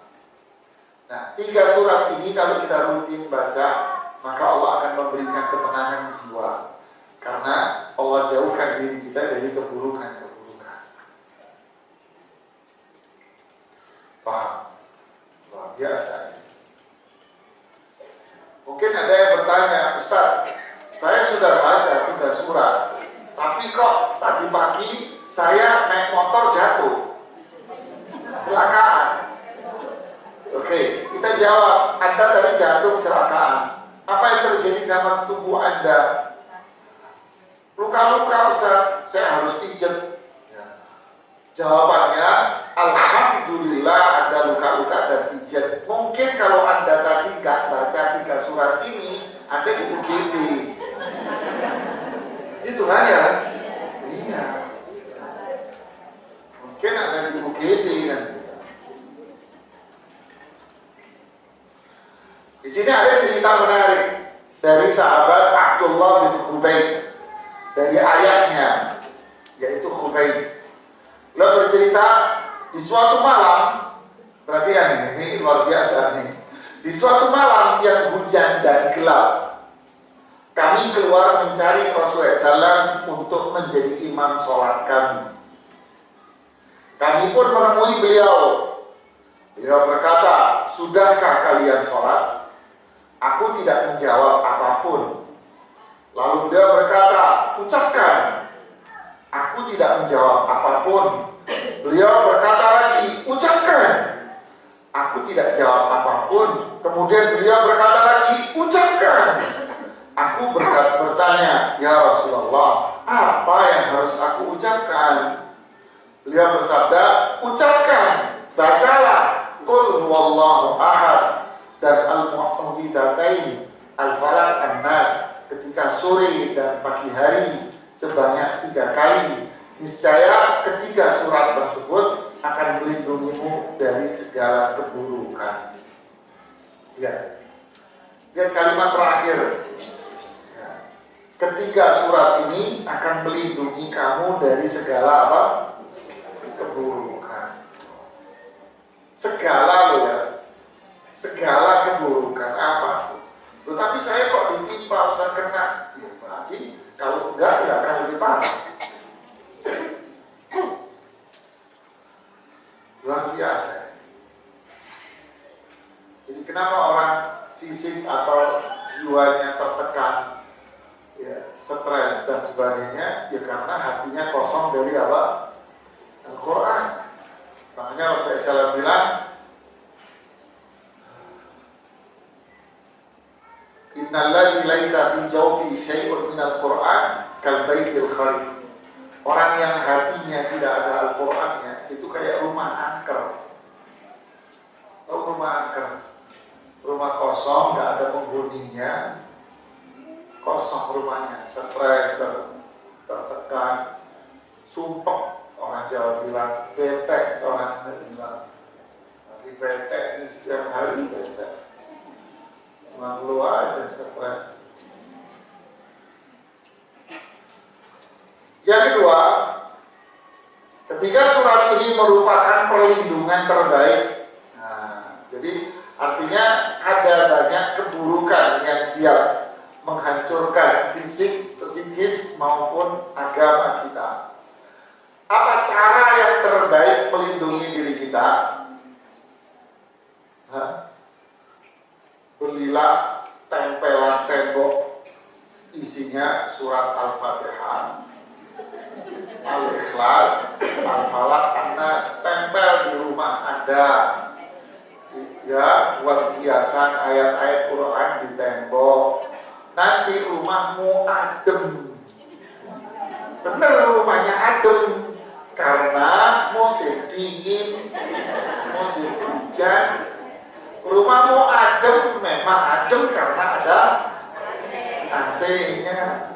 Nah, 3 surat ini kalau kita rutin baca, maka Allah akan memberikan ketenangan jiwa. Karena Allah jauhkan diri kita dari keburukan-keburukan. Paham? Luar biasa. Mungkin ada yang bertanya, Ustaz, saya sudah baca 3 surat, tapi kok tadi pagi saya naik motor jatuh, kecelakaan. Oke, kita jawab, Anda tadi jatuh kecelakaan. Apa yang terjadi sama tubuh Anda? Luka-luka, Ustaz, saya harus pijet. Ya. Jawabannya, alhamdulillah ada luka-luka dan pijet. Mungkin kalau Anda tadi nggak baca 3 surat ini, Anda di-UGD. Gitu kan ya? Iya. Mungkin Anda di-UGD kan. Di sini ada cerita menarik dari sahabat Abdullah bin Khubayb, dari ayahnya, yaitu Khubayb. Di suatu malam, perhatian ini luar biasa nih. Di suatu malam yang hujan dan gelap, kami keluar mencari Rasulullah SAW untuk menjadi imam sholat kami. Kami pun menemui beliau. Beliau berkata, sudahkah kalian sholat? Aku tidak menjawab apapun. Lalu beliau berkata, ucapkan. Aku tidak menjawab apapun. Beliau berkata lagi, ucapkan. Aku tidak jawab apapun. Kemudian beliau berkata lagi, ucapkan. Aku bertanya, ya Rasulullah, apa yang harus aku ucapkan? Beliau bersabda, ucapkan, bacalah, qul huwallahu ahad dan al-mu'awwidzatain, al-falaq, an-nas ketika sore dan pagi hari sebanyak 3 kali. Niscaya ketiga surat tersebut akan melindungimu dari segala keburukan. Ya. Lihat kalimat terakhir. Ya. Ketiga surat ini akan melindungi kamu dari segala apa? Keburukan. Segala loh ya. Segala keburukan apa? Tetapi saya kok ditimpa, usah kena. Ya berarti kalau enggak ya akan lebih parah. Luar biasa. Jadi kenapa orang fisik atau jiwanya tertekan, ya, stres dan sebagainya? Ya karena hatinya kosong dari apa? Al-Quran. Makanya Rasulullah SAW bilang, innalladzi laisa fi jawfi syai'un minal Qur'an kal baitil kharib. Orang yang hatinya tidak ada Al-Qur'annya itu kayak rumah angker. Tahu rumah angker? Rumah kosong, nggak ada penghuninya, kosong rumahnya, stres, tertekan, sumpek, orang Jawa bilang, bete, orang bilang, lagi bete ini setiap hari bete. Lalu aja stres. Yang kedua, ketiga surat ini merupakan perlindungan terbaik. Nah, jadi artinya ada banyak keburukan yang siap menghancurkan fisik, psikis maupun agama kita. Apa cara yang terbaik melindungi diri kita? Belilah tempelan tembok isinya surat Al-Fatihah, Al-Ikhlas, Al-Falaq, An-Nas, tempel di rumah Anda. Ya, buat hiasan ayat-ayat Quran di tembok. Nanti rumahmu adem. Benar rumahnya adem. Karena musim dingin, musim hujan, rumahmu adem, memang adem karena ada AC-nya.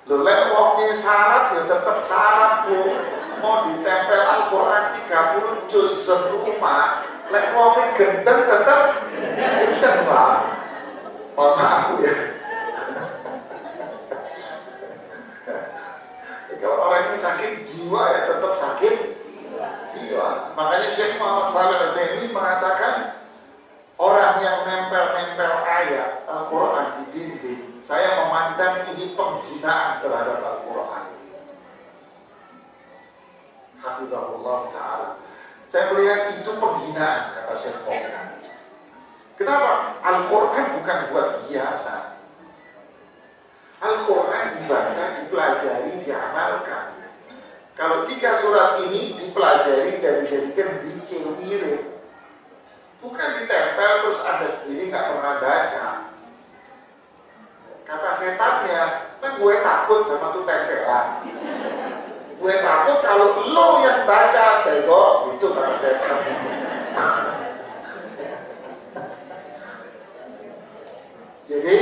Lelek wongnya syarat, ya tetap syarat bu. Mau ditempel Al-Quran 30 juz serumah, lek wongnya gendeng tetap gendeng pak. Oh maaf ya. Kalau orang ini sakit jiwa ya tetap sakit jiwa. Makanya Syekh Muhammad Shalih Al-Utsaimin mengatakan, orang yang nempel-nempel ayat Al-Quran di dinding, saya memandang ini penghinaan terhadap Al-Quran. Hafizahullah Ta'ala. Saya melihat itu penghinaan, kata Syekh Fauzan. Kenapa? Al-Quran bukan buat hiasan. Al-Quran dibaca, dipelajari, diamalkan. Kalau 3 surat ini dipelajari dan dijadikan zikir wirid, bukan ditempel terus Anda sendiri nggak pernah baca. Kata setannya, kan gue takut sama tuh tempelan. Gue takut kalau lo yang baca, bego, itu kata setan. Jadi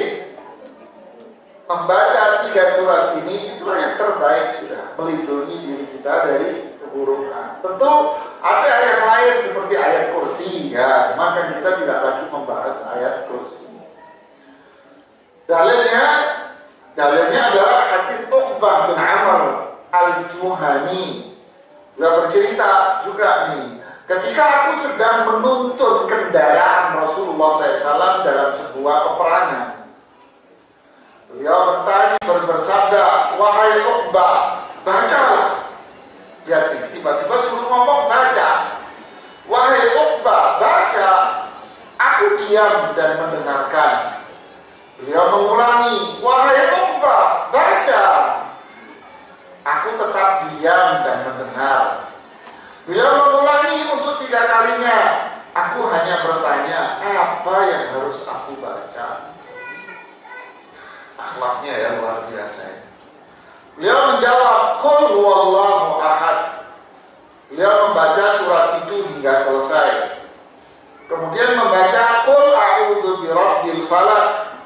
membaca 3 surat ini itulah yang terbaik sudah melindungi diri kita dari keburukan. Tentu ada yang lain seperti ayat kursi ya, maka kita tidak lagi membahas ayat kursi. Dalilnya adalah hadits Uqbah bin Amr al-Juhani Beliau bercerita juga nih, ketika aku sedang menuntun kendaraan Rasulullah SAW dalam sebuah peperangan, beliau bersabda, wahai Uqbah, bacalah. Lihat nih, tiba-tiba suruh ngomong baca. Wahai Uqbah, baca. Aku diam dan mendengarkan. Beliau mengulangi, wahai Uqbah, baca. Aku tetap diam dan mendengar. Beliau mengulangi untuk 3 kalinya. Aku hanya bertanya, apa yang harus aku baca? Akhlaknya ya luar biasa. Beliau menjawab, Qul huwallahu ahad. Beliau membaca surat itu hingga selesai. Kemudian membaca Qul a'udzu birabbil falaq,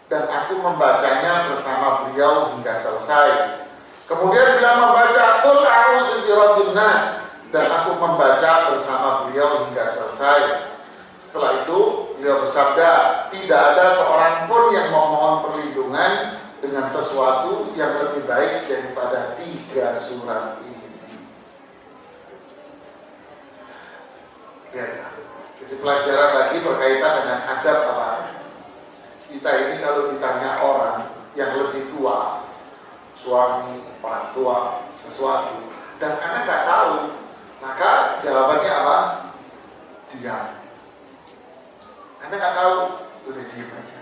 dan aku membacanya bersama beliau hingga selesai. Kemudian beliau membaca Qul a'udzu birabbin nas, dan aku membaca bersama beliau hingga selesai. Setelah itu beliau bersabda, tidak ada seorang pun yang memohon perlindungan dengan sesuatu yang lebih baik daripada 3 surat ini. Ya, jadi pelajaran lagi berkaitan dengan adab apa? Kita ini kalau ditanya orang yang lebih tua, suami, orang tua, sesuatu, dan anak nggak tahu, maka jawabannya apa? Diam. Anda nggak tahu, udah diam aja.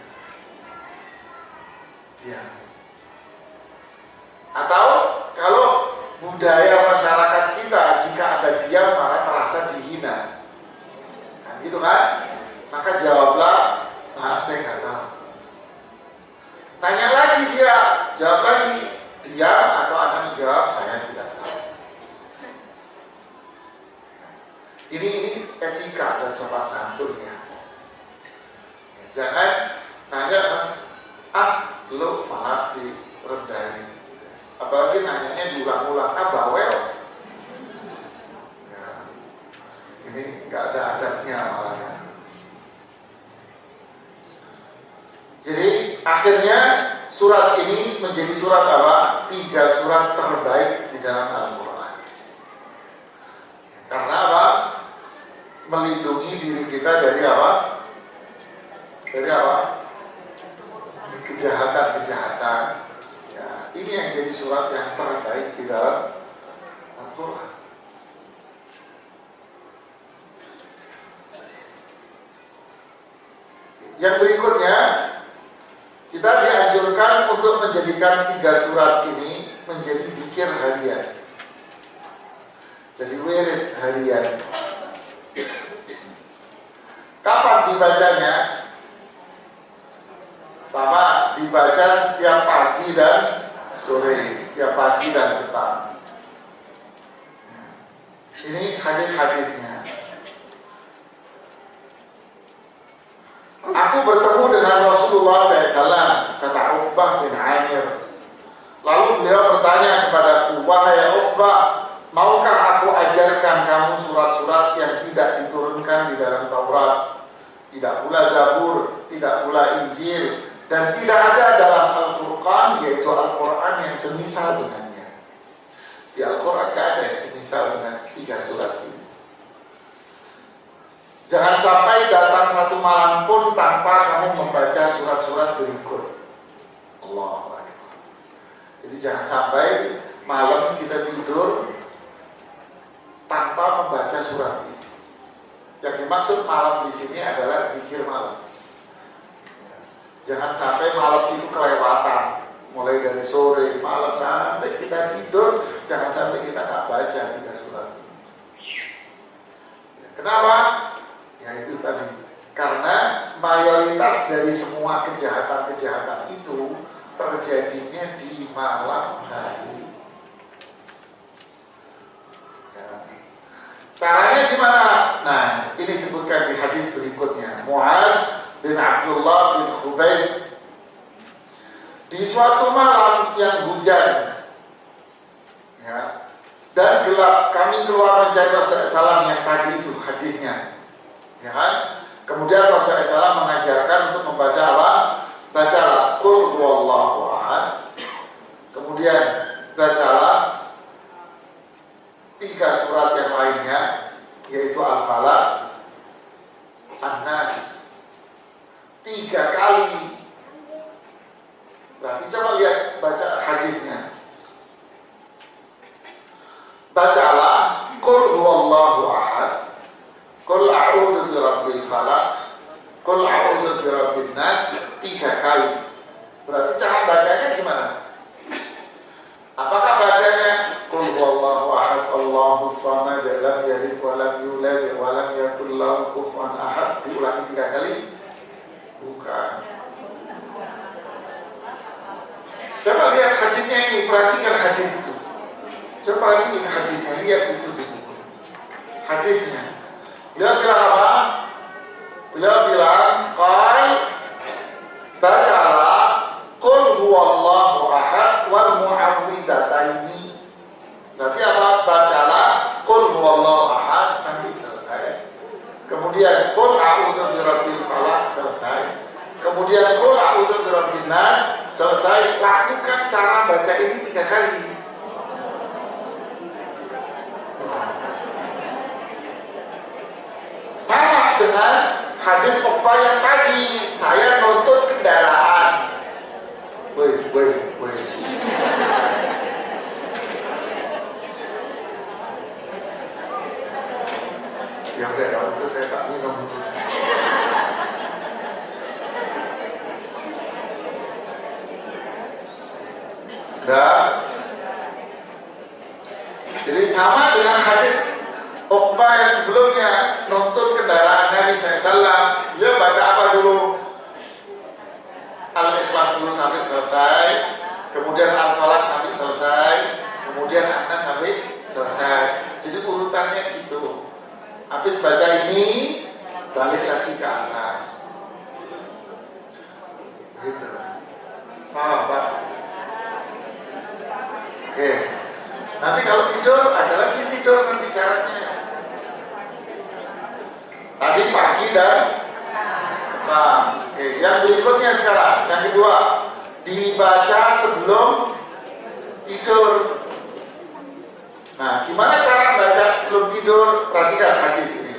Diam. Atau kalau budaya masyarakat kita, jika ada diam maka merasa dihina, kan gitu kan? Maka jawablah, maaf saya nggak tahu. Tanya lagi dia, jawab lagi, diam atau akan menjawab saya tidak tahu. Ini etika dan sopan santun ya. Jangan nanya, lu malah direndahin. Apalagi nanyanya diulang-ulang, bawel. Ya, ini nggak ada adabnya malah. Jadi akhirnya surat ini menjadi surat apa? 3 surat terbaik di dalam Al-Quran. Karena apa? Melindungi diri kita dari apa? Dari apa? Kejahatan-kejahatan. Ya, ini yang jadi surat yang terbaik di dalam Al-Quran. Yang berikutnya, kita dianjurkan untuk menjadikan 3 surat ini menjadi zikir harian. Jadi wirid harian. Kapan dibacanya? Pertama, dibaca setiap pagi dan sore, setiap pagi dan petang. Ini hadis-hadisnya. Aku bertemu dengan Rasulullah SAW, kata Uqbah bin Amir. Lalu beliau bertanya kepadaku, wahai Uqbah, maukah aku ajarkan kamu surat-surat yang tidak diturunkan di dalam Taurat, tidak pula Zabur, tidak pula Injil, dan tidak ada dalam Al-Quran, yaitu Al-Quran yang semisal dengannya. Di Al-Quran tidak ada yang semisal dengan 3 surat ini. Jangan sampai datang satu malam pun tanpa kamu membaca surat-surat berikut. Allahu Akbar. Jadi jangan sampai malam kita tidur tanpa membaca surat ini. Yang dimaksud malam di sini adalah zikir malam. Jangan sampai malam itu kelewatan, mulai dari sore, malam sampai kita tidur, jangan sampai kita nggak baca 3 surat ini. Kenapa? Ya itu tadi, karena mayoritas dari semua kejahatan-kejahatan itu terjadinya di malam hari. Ya. Caranya gimana? Nah, ini disebutkan di hadis berikutnya. Mu'adz bin Abdullah bin Khubayb, di suatu malam yang hujan, ya, dan gelap, kami keluar mencari Rasulullah SAW yang tadi itu hadisnya. Ya kan? Kemudian Rasulullah SAW mengajarkan untuk membaca apa? Bacalah Qul huwallahu ahad. Kemudian bacalah 3 bacalah qul huwallahu ahad, qul a'udzu birabbil falaq, qul a'udzu birabbin nas 3 kali. Berarti cara bacanya gimana? Apakah bacanya qul huwallahu ahad Allahus samad lam yalid wa lam yulad wa lam yakul lahu kufuwan ahad diulangi 3 kali? Bukan. Coba lihat hadisnya ini, perhatikan hadis itu. Coba perhatikan hadisnya, lihat itu di buku. Hadisnya. Beliau bilang apa? Beliau bilang, qal bacalah qul huwallahu ahad wal mu'awwidataini. Berarti apa? Bacalah qul huwallahu ahad sampai selesai. Kemudian qul a'udzu birabbil falaq selesai. Kemudian qul a'udzu birabbin nas selesai. Lakukan cara baca ini 3 kali. Sama dengan hadis Uqbah yang tadi, saya nuntut kendaraan. Woi. Ya udah, kalau itu saya tak minum. Jadi sama dengan hadis Uqbah yang sebelumnya nuntut kendaraan Nabi SAW. Beliau baca apa dulu? Al-Ikhlas dulu sampai selesai, kemudian Al-Falaq sampai selesai, kemudian An-Nas sampai selesai. Jadi urutannya gitu. Habis baca ini, balik lagi ke atas. Gitu. Paham Pak? Oke. Nanti kalau tidur, ada lagi tidur nanti caranya. Tadi pagi dan petang. Oke, yang berikutnya sekarang, yang kedua, dibaca sebelum tidur. Nah, gimana cara baca sebelum tidur? Perhatikan hadis ini.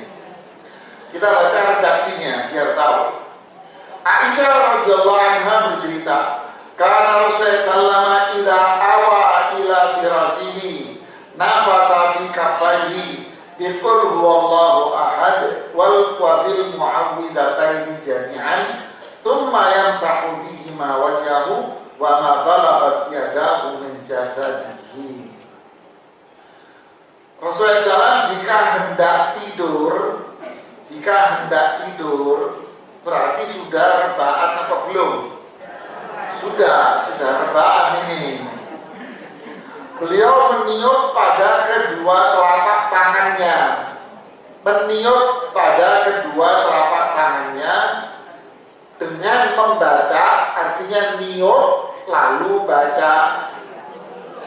Kita baca redaksinya biar tahu. Aisyah radhiyallahu anha bercerita, karena Rasulullah sallallahu idza awa ila firasihi nafatha fi kaffaihi biqul huwallahu ahad wal qabil mu'awwidataini jami'an thumma yamsahu bihima wajhahu wa ma balaghat yadahu min jasadihi. Rasulullah SAW jika hendak tidur berarti sudah rebahan apa belum? Sudah rebahan ini. Beliau meniup pada kedua telapak tangannya. Dengan membaca, artinya niup lalu baca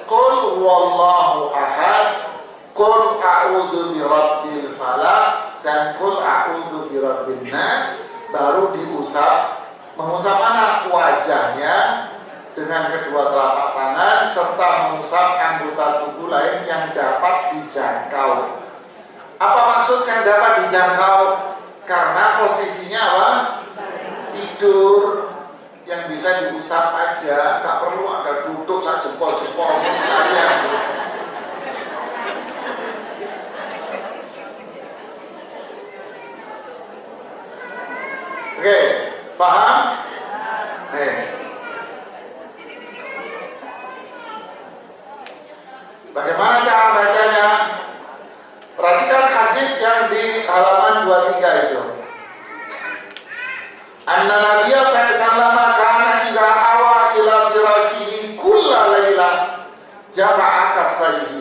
qul huwallahu ahad, qul a'udzu birabbil falaq dan qul a'udzu birabbin nas, baru diusap. Mengusap mana? Wajahnya dengan kedua telapak tangan serta mengusap anggota tubuh lain yang dapat dijangkau. Apa maksudnya dapat dijangkau? Karena posisinya apa? Tidur, yang bisa diusap aja, tak perlu ada duduk sak jempol-jempol sekalian. Oke, paham? Bagaimana cara bacanya? Perhatikan hadis yang di halaman 23 itu. Anna Nabiya sallallahu kana idza awa ila firashihi kulla lailah jama'a kaffaihi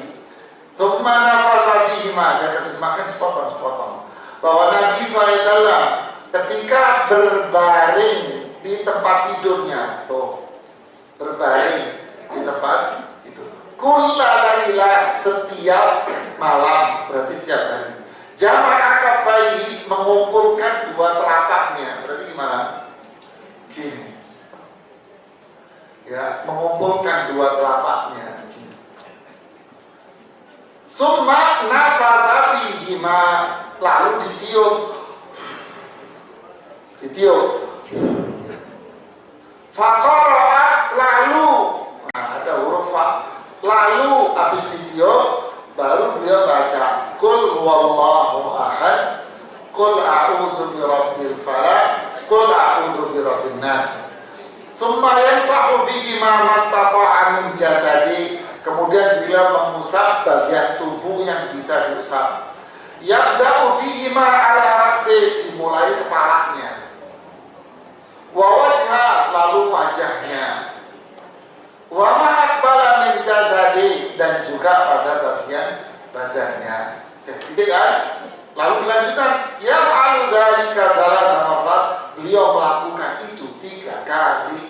thumma nafatha bihima. Saya terjemahkan sepotong-sepotong. Bahwa Nabi SAW ketika berbaring di tempat tidurnya, berbaring di tempat tidur, kulla lailah, setiap malam, berarti setiap hari. Jama'a kaffaihi, mengumpulkan dua telapaknya. Berarti gimana? Gini. Ya, mengumpulkan dua telapaknya. Gini. Summa nafatha bihima, lalu ditiup. Faqara'a, lalu, nah ada huruf fa, lalu habis ditiup baru mengusap bagian tubuh yang bisa diusap. Yabda'u bihima ala ra'si, dimulai kepalanya. Wa wajha, lalu wajahnya. Wa ma'akbala min jazadi, dan juga pada bagian badannya. Gitu kan? Lalu dilanjutkan, ya fa'alu dzalika thalatha marrat, beliau melakukan itu 3 kali.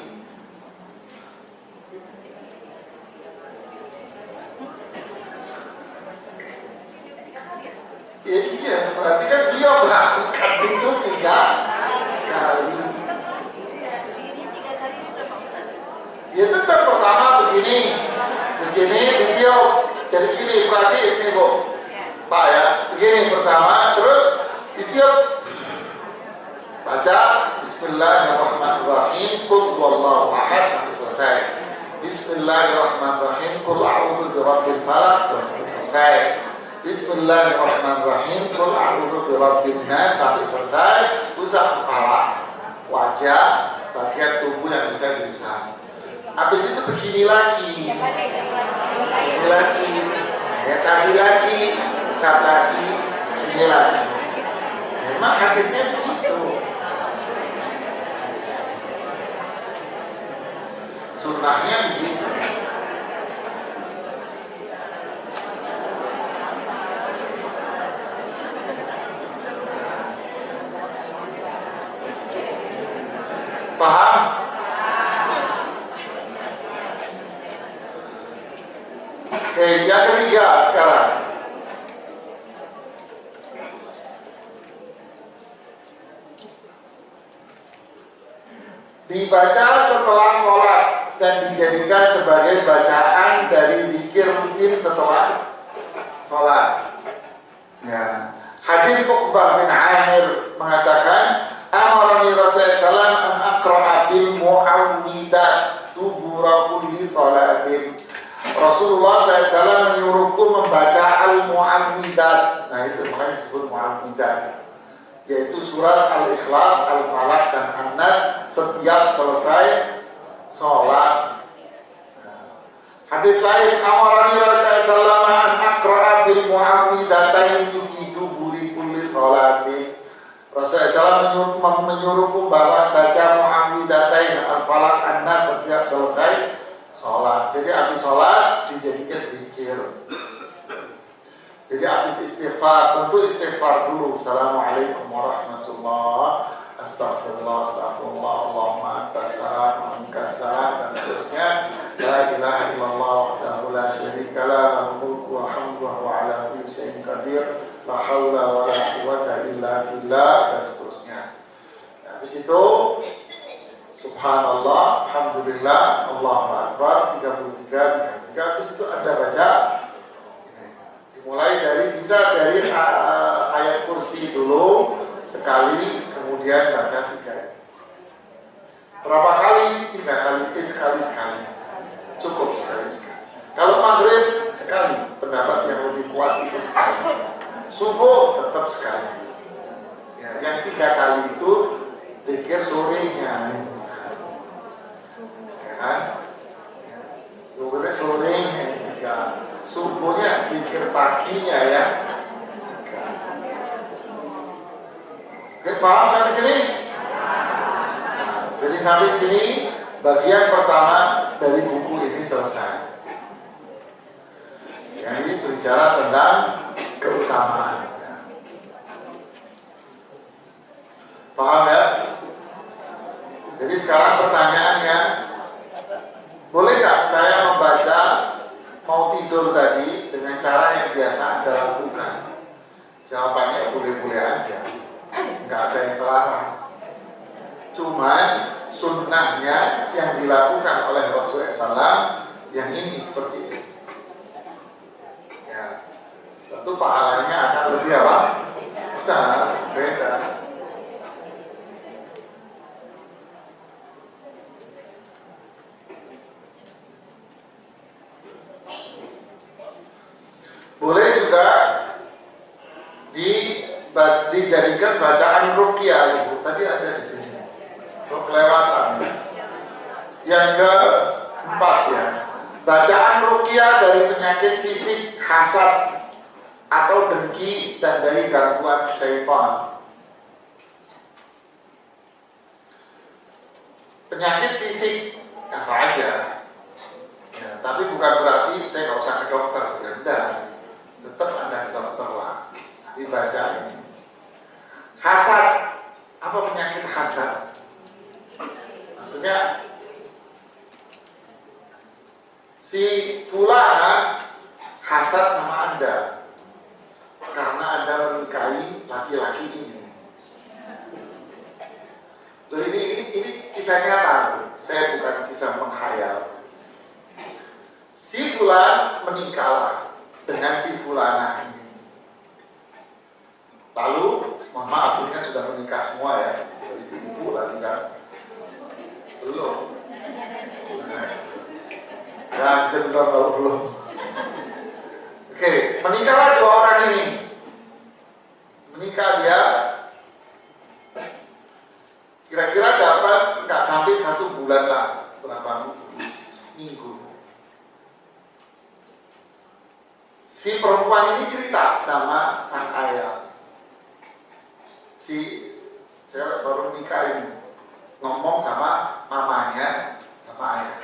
Ya iya, berarti kan beliau melakukan itu 3 kali. Ya tetap pertama begini, video, jadi gini, berarti ini Bu, Pak ya, begini pertama, terus ditiup, baca Bismillahirrahmanirrahim, Qul huwallahu ahad sampai selesai. Bismillahirrahmanirrahim, Qul a'udzu birabbil falaq sampai selesai. Bismillahirrahmanirrahim, Qul a'udzu birabbin nas sampai selesai. Usap kepala, wajah, bagian tubuh yang bisa diusap. Habis itu begini lagi, ya tadi lagi, usap lagi, begini lagi. Memang hadisnya begitu. Sunnahnya begitu. Paham? Oke, yang ketiga sekarang. Dibaca setelah sholat dan dijadikan sebagai bacaan dari zikir rutin setelah sholat. Ya. Hadis Uqbah bin Amir mengatakan, amarani Rasulullah SAW an aqra'a bil mu'awwidat dubura kulli sholatin. Rasulullah SAW menyuruhku membaca al-mu'awwidat. Nah itu makanya disebut mu'awwidat, yaitu surat Al-Ikhlas, Al-Falaq dan An-Nas setiap selesai sholat. Hadis lain, amarani Rasulullah SAW an aqra'a bil mu'awwidataini fi duburi kulli sholati. Rasulullah SAW menyuruhku bahwa baca mu'awwidatain Al-Falaq, An-Nas setiap selesai sholat. Jadi habis sholat dijadikan zikir. Jadi habis istighfar, tentu istighfar dulu. Assalamualaikum warahmatullahi wabarakatuh. Astagfirullah, astagfirullah, Allahumma antas salam, minkas salam, dan seterusnya. La ilaha illallah wahdahu la syarika lah, lahul mulku wa hamdu wa ala kulli syai'in qadir. La haula wa la quwwata illa billah, dan seterusnya. Habis itu subhanallah, alhamdulillah, Allahu akbar 33. Habis itu Anda baca, dimulai dari bisa dari ayat kursi dulu sekali, kemudian baca 3. Berapa kali? 3 kali, sekali. Cukup sekali. Kalau maghrib sekali, pendapat yang lebih kuat itu sekali. Subuh tetap sekali. Ya, yang 3 kali itu zikir sorenya. Zuhurnya sore, subuhnya zikir paginya ya. Oke, paham sampai sini? Jadi sampai sini bagian pertama dari buku ini selesai. Yang ini berbicara tentang keutamaan. Paham ya? Jadi sekarang pertanyaannya, bolehkah saya membaca mau tidur tadi dengan cara yang biasa Anda lakukan? Jawabannya boleh-boleh aja, nggak ada yang terlarang. Cuman sunnahnya yang dilakukan oleh Rasulullah SAW yang ini seperti ini. Ya, tentu pahalanya akan lebih apa? Besar, beda. Boleh juga dijadikan bacaan ruqyah, Ibu. Tadi ada di sini. Kelewatan. Yang keempat ya, bacaan ruqyah dari penyakit fisik hasad atau dengki dan dari gangguan syaitan. Penyakit fisik apa aja, ya, tapi bukan berarti saya nggak usah ke dokter, ya udah, tetap Anda ke dokter lah, dibaca ini. Hasad, apa penyakit hasad? Maksudnya si fulana hasad sama Anda karena Anda menikahi laki-laki ini. Loh, ini kisah nyata, saya bukan kisah menghayal. Si fulan menikahlah dengan si fulana ini. Lalu, mohon maaf, ini kan sudah menikah semua ya, ibu lagi kan, belum. Dan belum. Oke, menikahlah dua orang ini. Menikah dia, kira-kira dapat nggak sampai 1 bulan lah, berapa minggu. Si perempuan ini cerita sama sang ayah. Si cewek baru menikah ini ngomong sama mamanya, sama ayah,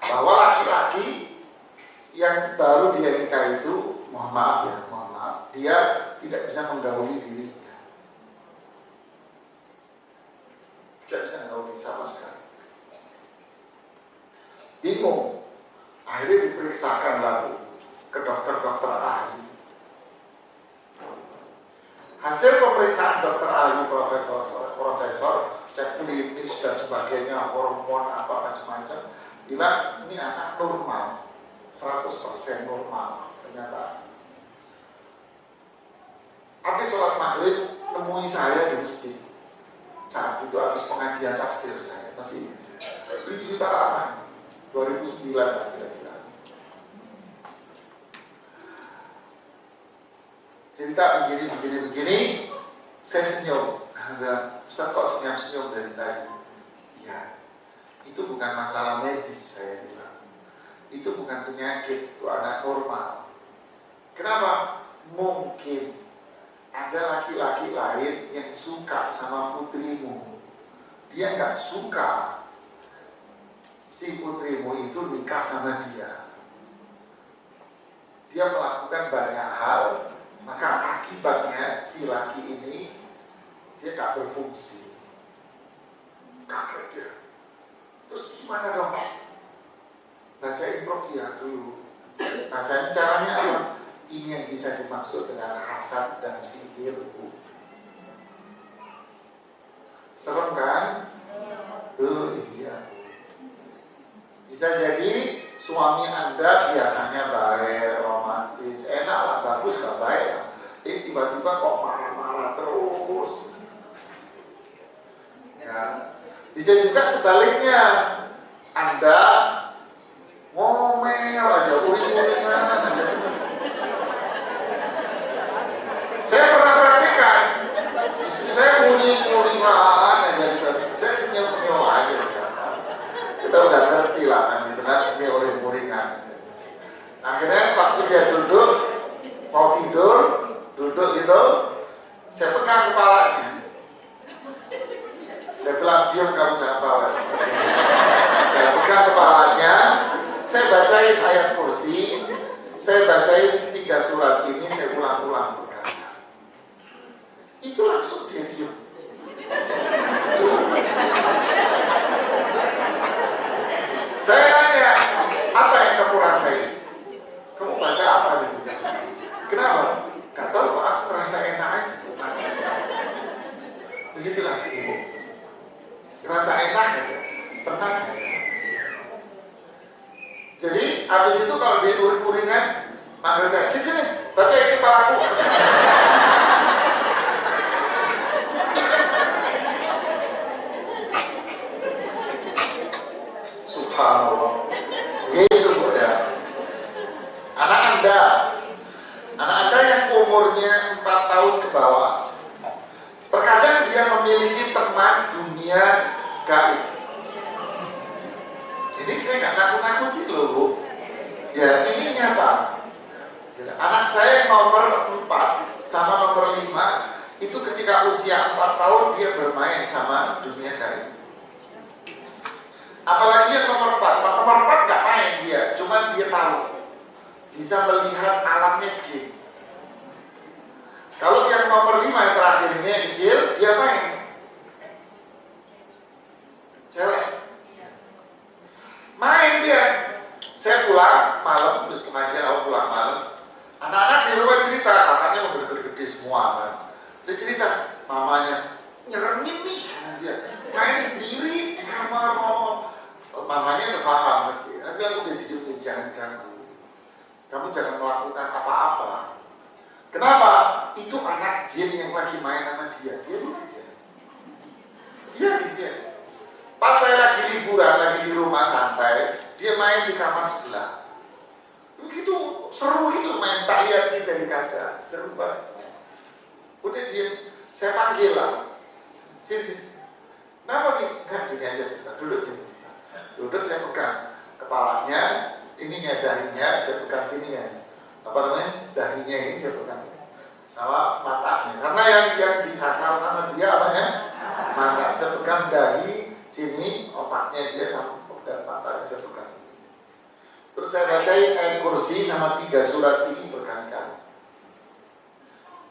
bahwa laki-laki yang baru dia nikah itu, mohon maaf, dia tidak bisa menggauli dirinya, tidak bisa menggauli sama sekali. Bingung, akhirnya diperiksakan lalu ke dokter-dokter ahli. Hasil pemeriksaan dokter ahli, profesor, cek klinis dan sebagainya, hormon apa macam-macam, bilang ini anak normal, 100% normal. Ternyata habis sholat maghrib nemui saya di masjid. Saat itu habis pengajian tafsir saya, masih ingat. Ini cerita lama, 2009 kira-kira. Cerita begini, saya senyum. Ustaz kok senyum dari tadi? Ya, itu bukan masalah medis, saya bilang. Itu bukan penyakit, itu anak normal. Kenapa? Mungkin ada laki-laki lain yang suka sama putrimu. Dia nggak suka si putrimu itu nikah sama dia. Dia melakukan banyak hal, maka akibatnya si laki ini dia gak berfungsi. Kaget dia. Terus gimana dong? Bacain ruqyah dulu. Bacain caranya apa? Ini yang bisa dimaksud dengan hasad dan sihir. Serem kan? Iya. Bisa jadi suami Anda biasanya baik, romantis, enak lah, bagus lah, baik lah. Tiba-tiba kok marah-marah terus. Ya. Bisa juga sebaliknya, Anda ngomel aja, uring-uringan aja. Saya pernah perhatikan, istri saya uring-uringan aja, saya senyum-senyum aja biasa. Kita udah ngerti lah kan, gitu kan, ini uring-uringan. Akhirnya waktu dia duduk, mau tidur, duduk gitu, saya pegang kepalanya. Saya bilang, diam kamu jangan bawa. Saya pegang kepalanya, saya bacain ayat kursi, saya bacain 3 surat ini, saya ulang-ulang berkata. Itu langsung dia diam. Saya tanya, apa yang kamu rasain? Kamu baca apa gitu? Kenapa? Gak tahu, aku merasa enak aja. Begitulah ibu. Rasa enak aja, tenang aja. Jadi habis itu kalau dia uring-uringan, manggil saya, sini, baca ini kepalaku. Subhanallah. Gitu Bu ya. Anak Anda yang umurnya 4 tahun ke bawah, terkadang dia memiliki teman dunia gaib. Jadi saya nggak nakut-nakuti loh Bu. Ya ini nyata. Anak saya nomor 4 sama nomor 5 itu ketika usia 4 tahun dia bermain sama dunia gaib. Apalagi yang nomor 4 gak main dia, cuman dia tahu, bisa melihat alamnya jin. Kalau yang nomor 5 yang terakhir ini yang kecil, dia main cewek, main dia. Saya pulang malam, terus pengajian aku pulang malam, anak-anak di rumah cerita, kakaknya udah gede-gede semua kan. Dia cerita, mamanya nyeremin nih, dia main sendiri di kamar ngomong. Mamanya udah paham, tapi aku udah dijemput, jangan ganggu, kamu jangan melakukan apa-apa. Kenapa? Itu anak jin yang lagi main sama dia, biarin aja. Iya dia. Pas saya lagi liburan, lagi di rumah santai, dia main di kamar sebelah. Begitu seru itu main, tak lihat dari kaca, seru banget. Udah diem, saya panggil lah, sini. Kenapa nih? Enggak, sini aja sebentar, duduk sini. Duduk, saya pegang kepalanya, ininya dahinya, saya pegang sini ya. Apa namanya? Dahinya ini saya pegang sama matanya. Karena yang disasar sama dia apa ya? Mata. Saya pegang dahi sini, otaknya dia sama pegang matanya saya pegang. Terus saya bacain ayat kursi sama 3 surat ini berkali-kali.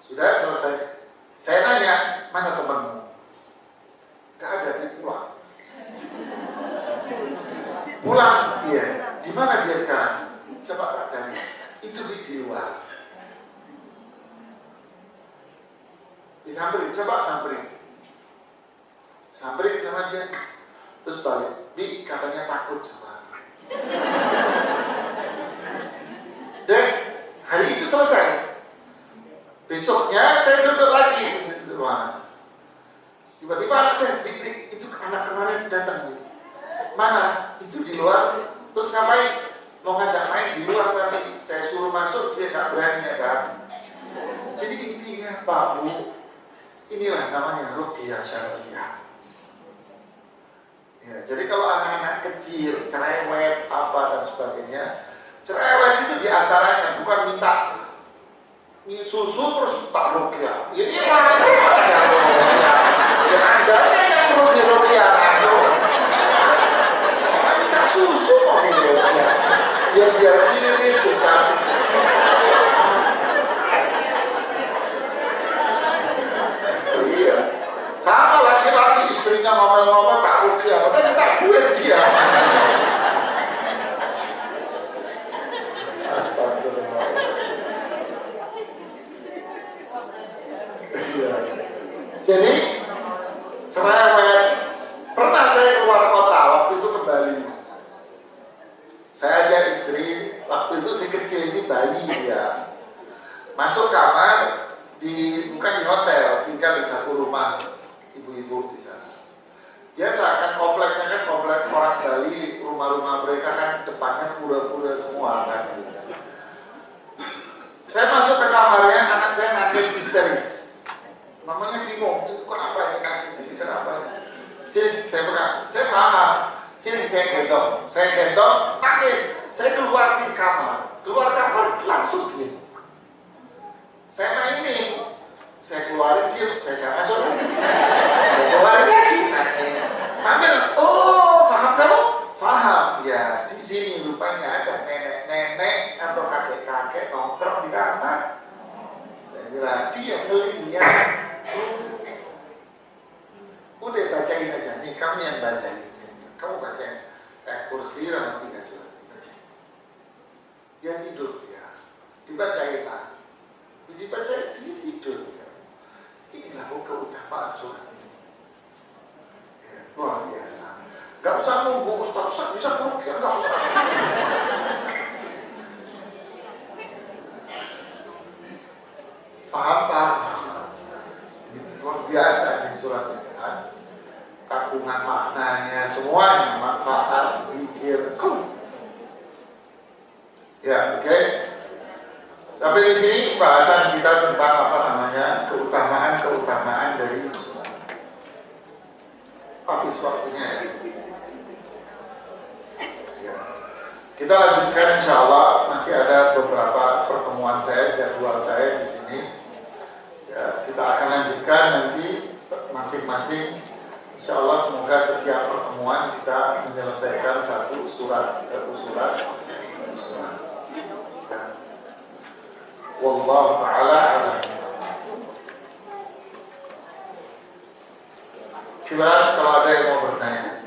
Sudah selesai. Saya nanya, mana temanmu? Gak ada, dia pulang. Pulang, iya. Di mana dia sekarang? Coba tak cari. Itu di luar. Disamperin, coba samperin. Samperin sama dia. Terus balik. Bi, katanya takut sama aku. Dan hari itu selesai. Besoknya saya duduk lagi di ruangan. Tiba-tiba anak saya, Bik, itu anak kemarin datang. Mana? Itu di luar. Terus ngapain? Mau ngajak main di luar, tapi saya suruh masuk, dia gak berani ya kan. Jadi intinya Pak Bu, inilah namanya ruqyah syariah. Ya, jadi kalau anak-anak kecil, cerewet, apa dan sebagainya, cerewet itu diantaranya bukan minta susu terus tak ruqyah. Ya iya, ada ruqyah. Ya adanya yang perlu di ruqyah. Minta susu mau di ruqyah. Ya biar kiri besar. Iya. Sama laki-laki istrinya ngomel-ngomel tak ruqyah, tapi tak duit dia. Astagfirullah. Iya. Jadi cerewet. Pernah saya keluar kota waktu itu ke Bali. Saya ajak istri, waktu itu si kecil ini bayi ya. Masuk kamar bukan di hotel, tinggal di satu rumah ibu-ibu di sana. Biasa kan kompleknya kan komplek orang Bali, rumah-rumah mereka kan depannya pura-pura semua kan. Saya masuk ke kamarnya, anak saya nangis histeris. Mamanya bingung, itu kenapa ya nangis ini, kenapa ya? Saya pernah, saya paham. Sini saya gendong, nangis. Saya keluar di kamar, langsung diam. Saya mainin, saya keluarin diam, saya jangan masuk. Saya keluarin lagi, nangis. Panggil, oh paham kamu? Paham, ya di sini rupanya ada nenek-nenek atau kakek-kakek nongkrong di kamar. Saya bilang, dia beli dia. Udah bacain aja, nih kamu yang bacain. Kamu baca kursi sama 3 surat, baca. Dia tidur dia, dibacain lah. Dibacain dia tidur dia. Inilah keutamaan surat ini. Ya, luar biasa. Gak usah nunggu Ustaz bisa ruqyah, gak usah. Paham tak? Luar biasa di surat ini. Kandungan maknanya semuanya, manfaat, zikir. Ya, oke. Sampai di sini bahasan kita tentang apa namanya keutamaan dari sholat. Habis waktunya ya. Kita lanjutkan insya Allah masih ada beberapa pertemuan saya, jadwal saya di sini. Ya, kita akan lanjutkan nanti masing-masing. Insya Allah semoga setiap pertemuan kita menyelesaikan satu surat. Ya. Wallahu ta'ala a'lam. Silakan kalau ada yang mau bertanya.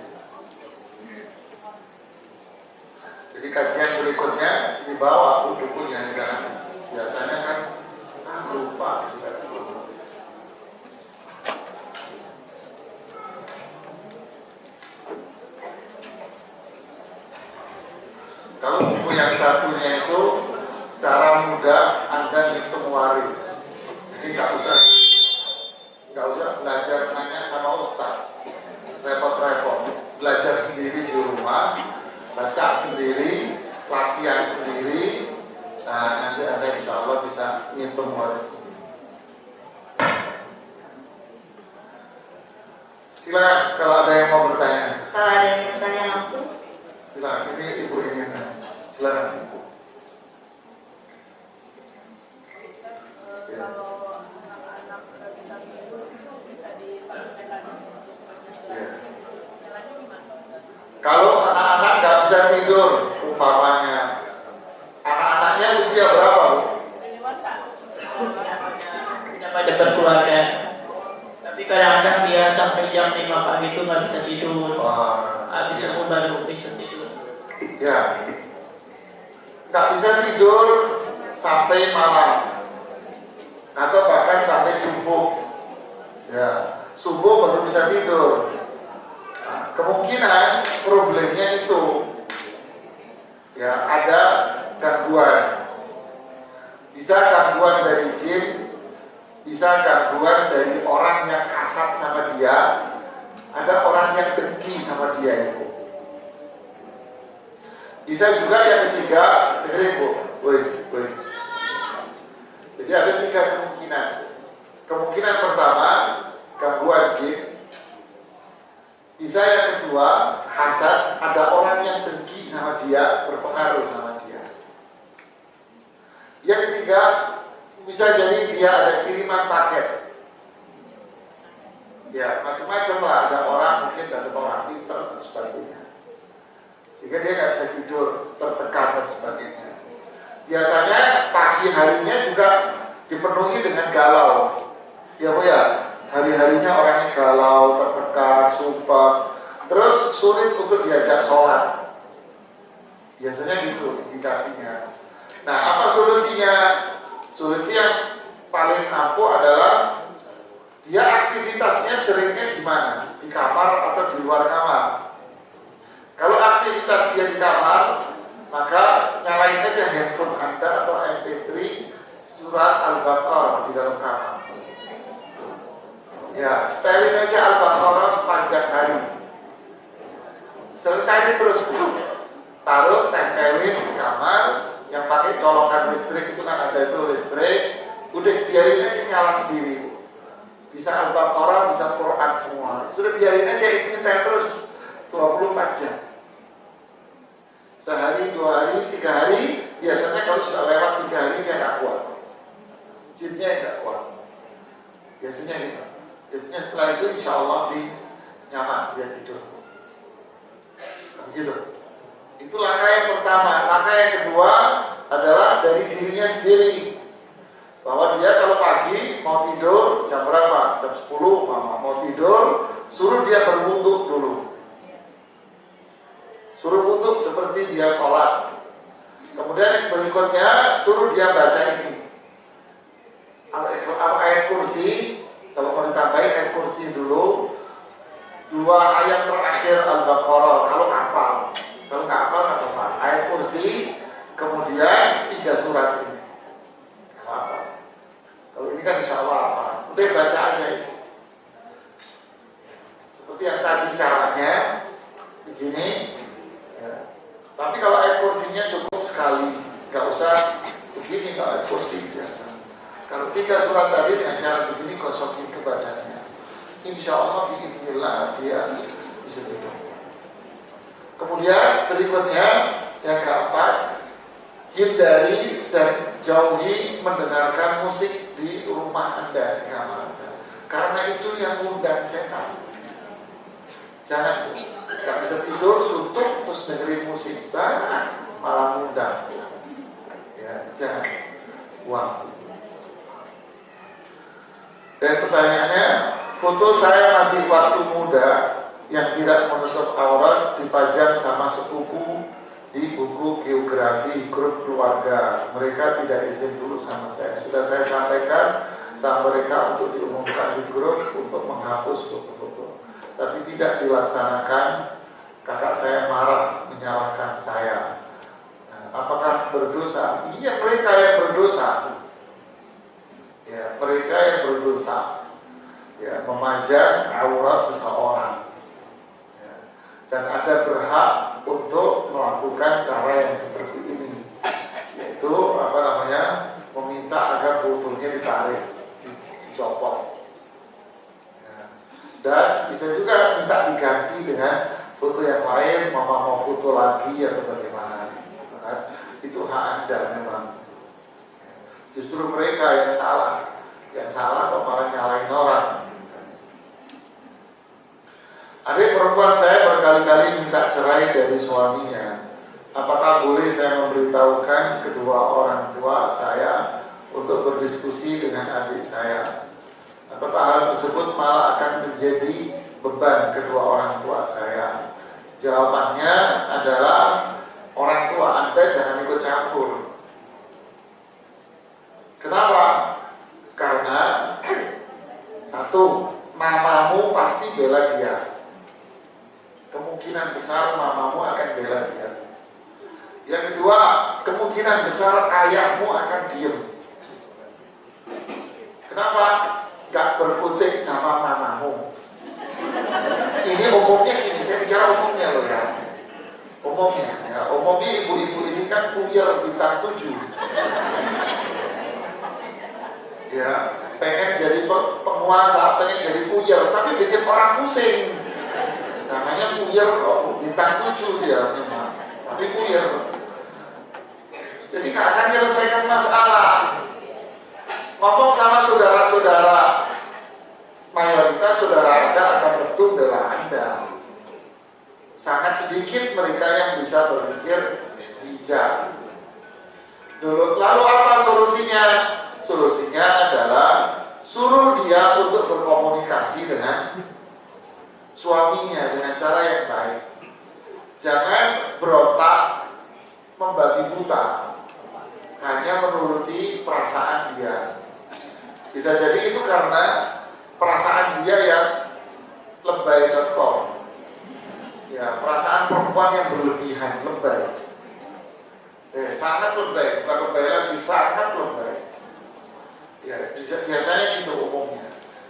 Jadi kajian berikutnya dibawa buku-bukunya sekarang. Biasanya kan lupa juga. Kalau buku yang satunya itu cara mudah Anda hitung waris. Jadi nggak usah belajar nanya sama ustaz, repot-repot. Belajar sendiri di rumah, baca sendiri, latihan sendiri. Nah, nanti Anda insya Allah bisa ngitung waris. Silakan kalau ada yang mau bertanya. Kalau ada yang bertanya langsung. Silakan, ini ibu ini. Silakan ibu. Ya. Kalau anak-anak nggak bisa tidur itu bisa dipraktekkan untuk belajar. Ya. Jalannya gimana? Kalau anak-anak nggak bisa tidur, umpamanya anak-anaknya usia berapa, Bu? Dewasa. Tidak pada berkeluarga. Tapi kadang-kadang dia sampai jam 5 pagi itu nggak bisa tidur. Habis itu baru bisa tidur. Ya, nggak bisa tidur sampai malam atau bahkan sampai subuh. Ya, subuh baru bisa tidur. Nah, kemungkinan problemnya itu ya ada gangguan. Bisa gangguan dari jin, bisa gangguan dari orang yang hasad sama dia, ada orang yang dengki sama dia itu. Bisa juga yang ketiga, dengerin Bu, woi. Jadi ada 3 kemungkinan. Kemungkinan pertama, gangguan jin. Bisa yang kedua, hasad, ada orang yang dengki sama dia, berpengaruh sama dia. Yang ketiga, bisa jadi dia ada kiriman paket. Ya, macam-macam lah. Ada orang mungkin ada orang pintar dan sebagainya. Sehingga dia nggak bisa tidur, tertekan dan sebagainya. Biasanya pagi harinya juga dipenuhi dengan galau. Ya Bu ya, hari-harinya orangnya galau, tertekan, sumpah. Terus sulit untuk diajak sholat. Biasanya gitu indikasinya. Nah, apa solusinya? Solusi yang paling ampuh adalah dia aktivitasnya seringnya gimana? Di kamar atau di luar kamar? Kalau aktivitas dia di kamar, maka nyalain aja handphone Anda atau MP3 surat Al-Baqarah di dalam kamar. Ya, setelin aja Al-Baqarah sepanjang hari. Setelin terus, taruh, tempelin di kamar. Yang pakai colokan listrik itu kan ada itu listrik. Udah biarin aja nyala sendiri. Bisa Al-Baqarah, bisa Quran semua. Sudah biarin aja itu terus 24 jam. Sehari, 2 hari, 3 hari. Biasanya kalau sudah lewat 3 hari dia nggak kuat. Jinnya nggak kuat. Biasanya gitu. Biasanya setelah itu insya Allah sih nyaman dia tidur. Begitu. Itu langkah yang pertama. Langkah yang kedua adalah dari dirinya sendiri. Bahwa dia kalau pagi mau tidur jam berapa? Jam 10 mau tidur, suruh dia berwudhu dulu. Suruh wudhu seperti dia sholat. Kemudian yang berikutnya suruh dia baca ini ayat kursi. Kalau mau ditambahin ayat kursi dulu, 2 ayat terakhir Al-Baqarah kalau hafal. Kalau nggak hafal nggak apa-apa. Ayat kursi, kemudian 3 surat ini. Apa? Kalau ini kan insya Allah apa? Sudah baca aja ini. Seperti yang tadi caranya begini. Ya. Tapi kalau ayat kursinya cukup sekali, nggak usah begini kalau ayat kursi biasa. Kalau 3 surat tadi dengan cara begini gosokin ke badannya, insya Allah biiznillah dia bisa tidur. Kemudian berikutnya yang keempat, hindari dan jauhi mendengarkan musik di rumah Anda, di kamar Anda, karena itu yang undang setan. Jangan, gak bisa tidur, suntuk, terus dengerin musik, malah undang. Ya, jangan. Buang. Dan pertanyaannya, foto saya masih waktu muda yang tidak menutup aurat dipajang sama sepupu di buku geografi grup keluarga. Mereka tidak izin dulu sama saya. Sudah saya sampaikan sama mereka untuk diumumkan di grup untuk menghapus foto-foto, tapi tidak dilaksanakan. Kakak saya marah, menyalahkan saya. Nah, apakah berdosa? Iya, mereka yang berdosa. Ya, mereka yang berdosa. Ya, memajang aurat seseorang. Ya, dan ada berhak untuk melakukan cara yang seperti ini, yaitu meminta agar fotonya ditarik, dicopot. Ya. Dan bisa juga minta diganti dengan foto yang lain, mama mau foto lagi atau bagaimana. Itu hak Anda memang. Justru mereka yang salah kok malah nyalahin orang. Adik perempuan saya berkali-kali minta cerai dari suaminya. Apakah boleh saya memberitahukan kedua orang tua saya untuk berdiskusi dengan adik saya? Apakah hal tersebut malah akan menjadi beban kedua orang tua saya? Jawabannya adalah orang tua Anda jangan ikut campur. Kenapa? Karena satu, mamamu pasti bela dia. Kemungkinan besar mamamu akan bela dia. Yang kedua, kemungkinan besar ayahmu akan diem. Kenapa? Gak berkutik sama mamamu. Ini umumnya ini, saya bicara umumnya loh ya. Umumnya ibu-ibu ini kan punya bintang 7. Ya, pengen jadi penguasa, pengen jadi puyer, tapi bikin orang pusing. Namanya puyer kok, bintang 7 dia memang, tapi puyer. Jadi gak akan menyelesaikan masalah. Ngomong sama saudara-saudara, mayoritas saudara Anda akan tentu adalah Anda. Sangat sedikit mereka yang bisa berpikir bijak. Lalu apa solusinya? Solusinya adalah suruh dia untuk berkomunikasi dengan suaminya dengan cara yang baik. Jangan berontak, membabi buta, hanya menuruti perasaan dia. Bisa jadi itu karena perasaan dia yang lebay lekor. Ya, perasaan perempuan yang berlebihan, lebay. Sangat lebay, bukan lebay lagi, sangat lebay. Ya, biasanya itu umumnya.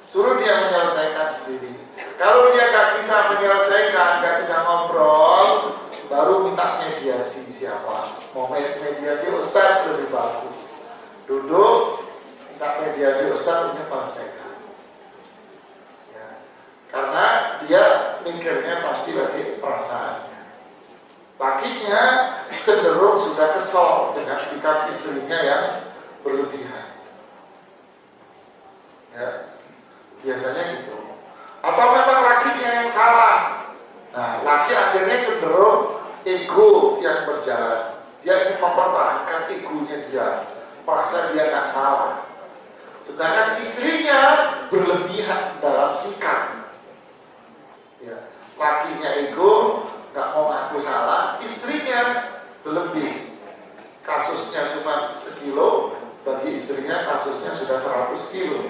Suruh dia menyelesaikan sendiri. Kalau dia gak bisa menyelesaikan, gak bisa ngobrol, baru minta mediasi siapa. Mau mediasi Ustaz lebih bagus. Duduk, minta mediasi Ustaz untuk menyelesaikan. Ya. Karena dia mikirnya pasti lagi perasaannya. Lakinya cenderung sudah kesal dengan sikap istrinya yang berlebihan. Ya, biasanya gitu. Atau memang lakinya yang salah. Nah, laki akhirnya cenderung ego yang berjalan. Dia ingin mempertahankan egonya dia, merasa dia kan salah. Sedangkan istrinya berlebihan dalam sikap. Ya, lakinya ego, nggak mau ngaku salah. Istrinya berlebih. Kasusnya cuma sekilo, bagi istrinya kasusnya sudah 100 kilo.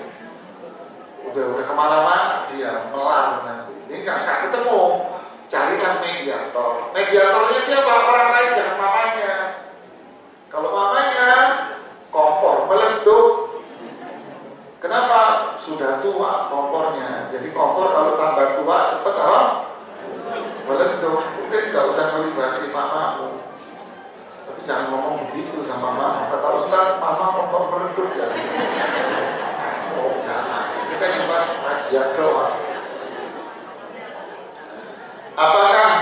Udah kemana-mana dia melar nanti. Ini nggak ketemu. Carilah mediator. Mediatornya siapa? Orang lain, jangan mamanya. Kalau mamanya kompor meleduk. Kenapa? Sudah tua kompornya. Jadi kompor kalau tambah tua cepet meleduk. Mungkin nggak usah melibatkan mamamu. Tapi jangan ngomong begitu sama mama. Kata Ustaz, mama kompor meleduk ya. Oh jangan. Kita cuma kajian doang. Apakah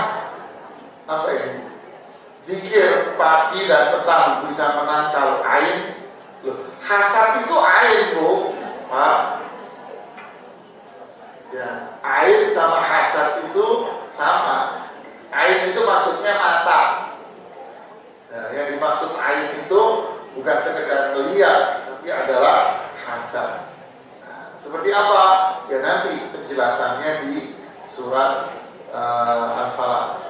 zikir pagi dan petang bisa menangkal ain. Loh, hasad itu ain, bro. Pak. Ya, ain sama hasad itu sama. Ain itu maksudnya mata. Nah, yang dimaksud ain itu bukan sekedar melihat, tapi adalah hasad. Nah, seperti apa? Ya nanti penjelasannya di surat Al-Falaq.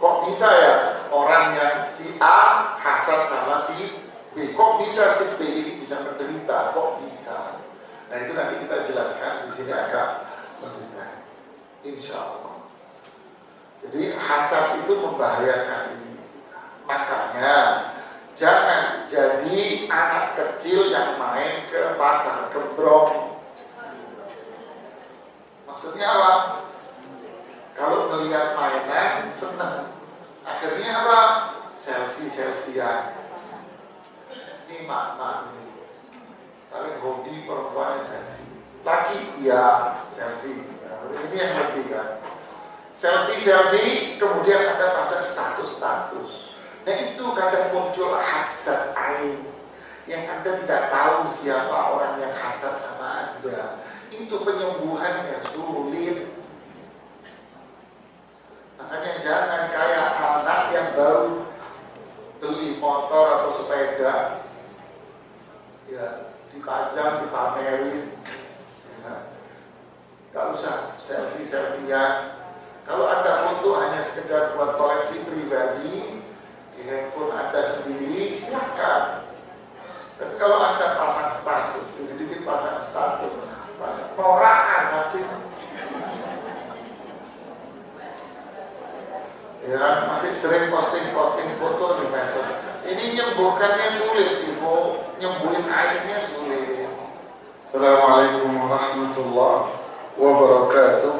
Kok bisa ya orang yang si A hasad sama si B? Kok bisa si B ini bisa menderita? Kok bisa? Nah itu nanti kita jelaskan di sini agak mendetail, insya Allah. Jadi hasad itu membahayakan ini. Makanya jangan jadi anak kecil yang main ke pasar gembrong. Maksudnya apa? Kalau melihat mainan senang, akhirnya apa? Selfie-selfiean. Ini mak ini paling hobi perempuan selfie. Laki ya selfie. Nah, ini yang lebih kan. Selfie, kemudian ada pasang status. Nah itu kadang muncul hasad ain. Yang Anda tidak tahu siapa orang yang hasad sama Anda. Itu penyembuhannya sulit. Makanya jangan kayak anak yang baru beli motor atau sepeda, ya dipajang, dipamerin, ya. Gak usah selfie-selfiean. Kalau Anda foto hanya sekedar buat koleksi pribadi di handphone Anda sendiri, silakan. Tapi kalau Anda pasang status, dikit-dikit pasang status, pasang norak amat sih. Ya kan, masih sering posting foto di medsos. Ini nyembuhkannya sulit, Ibu. Nyembuhin airnya sulit. Assalamualaikum warahmatullahi wabarakatuh.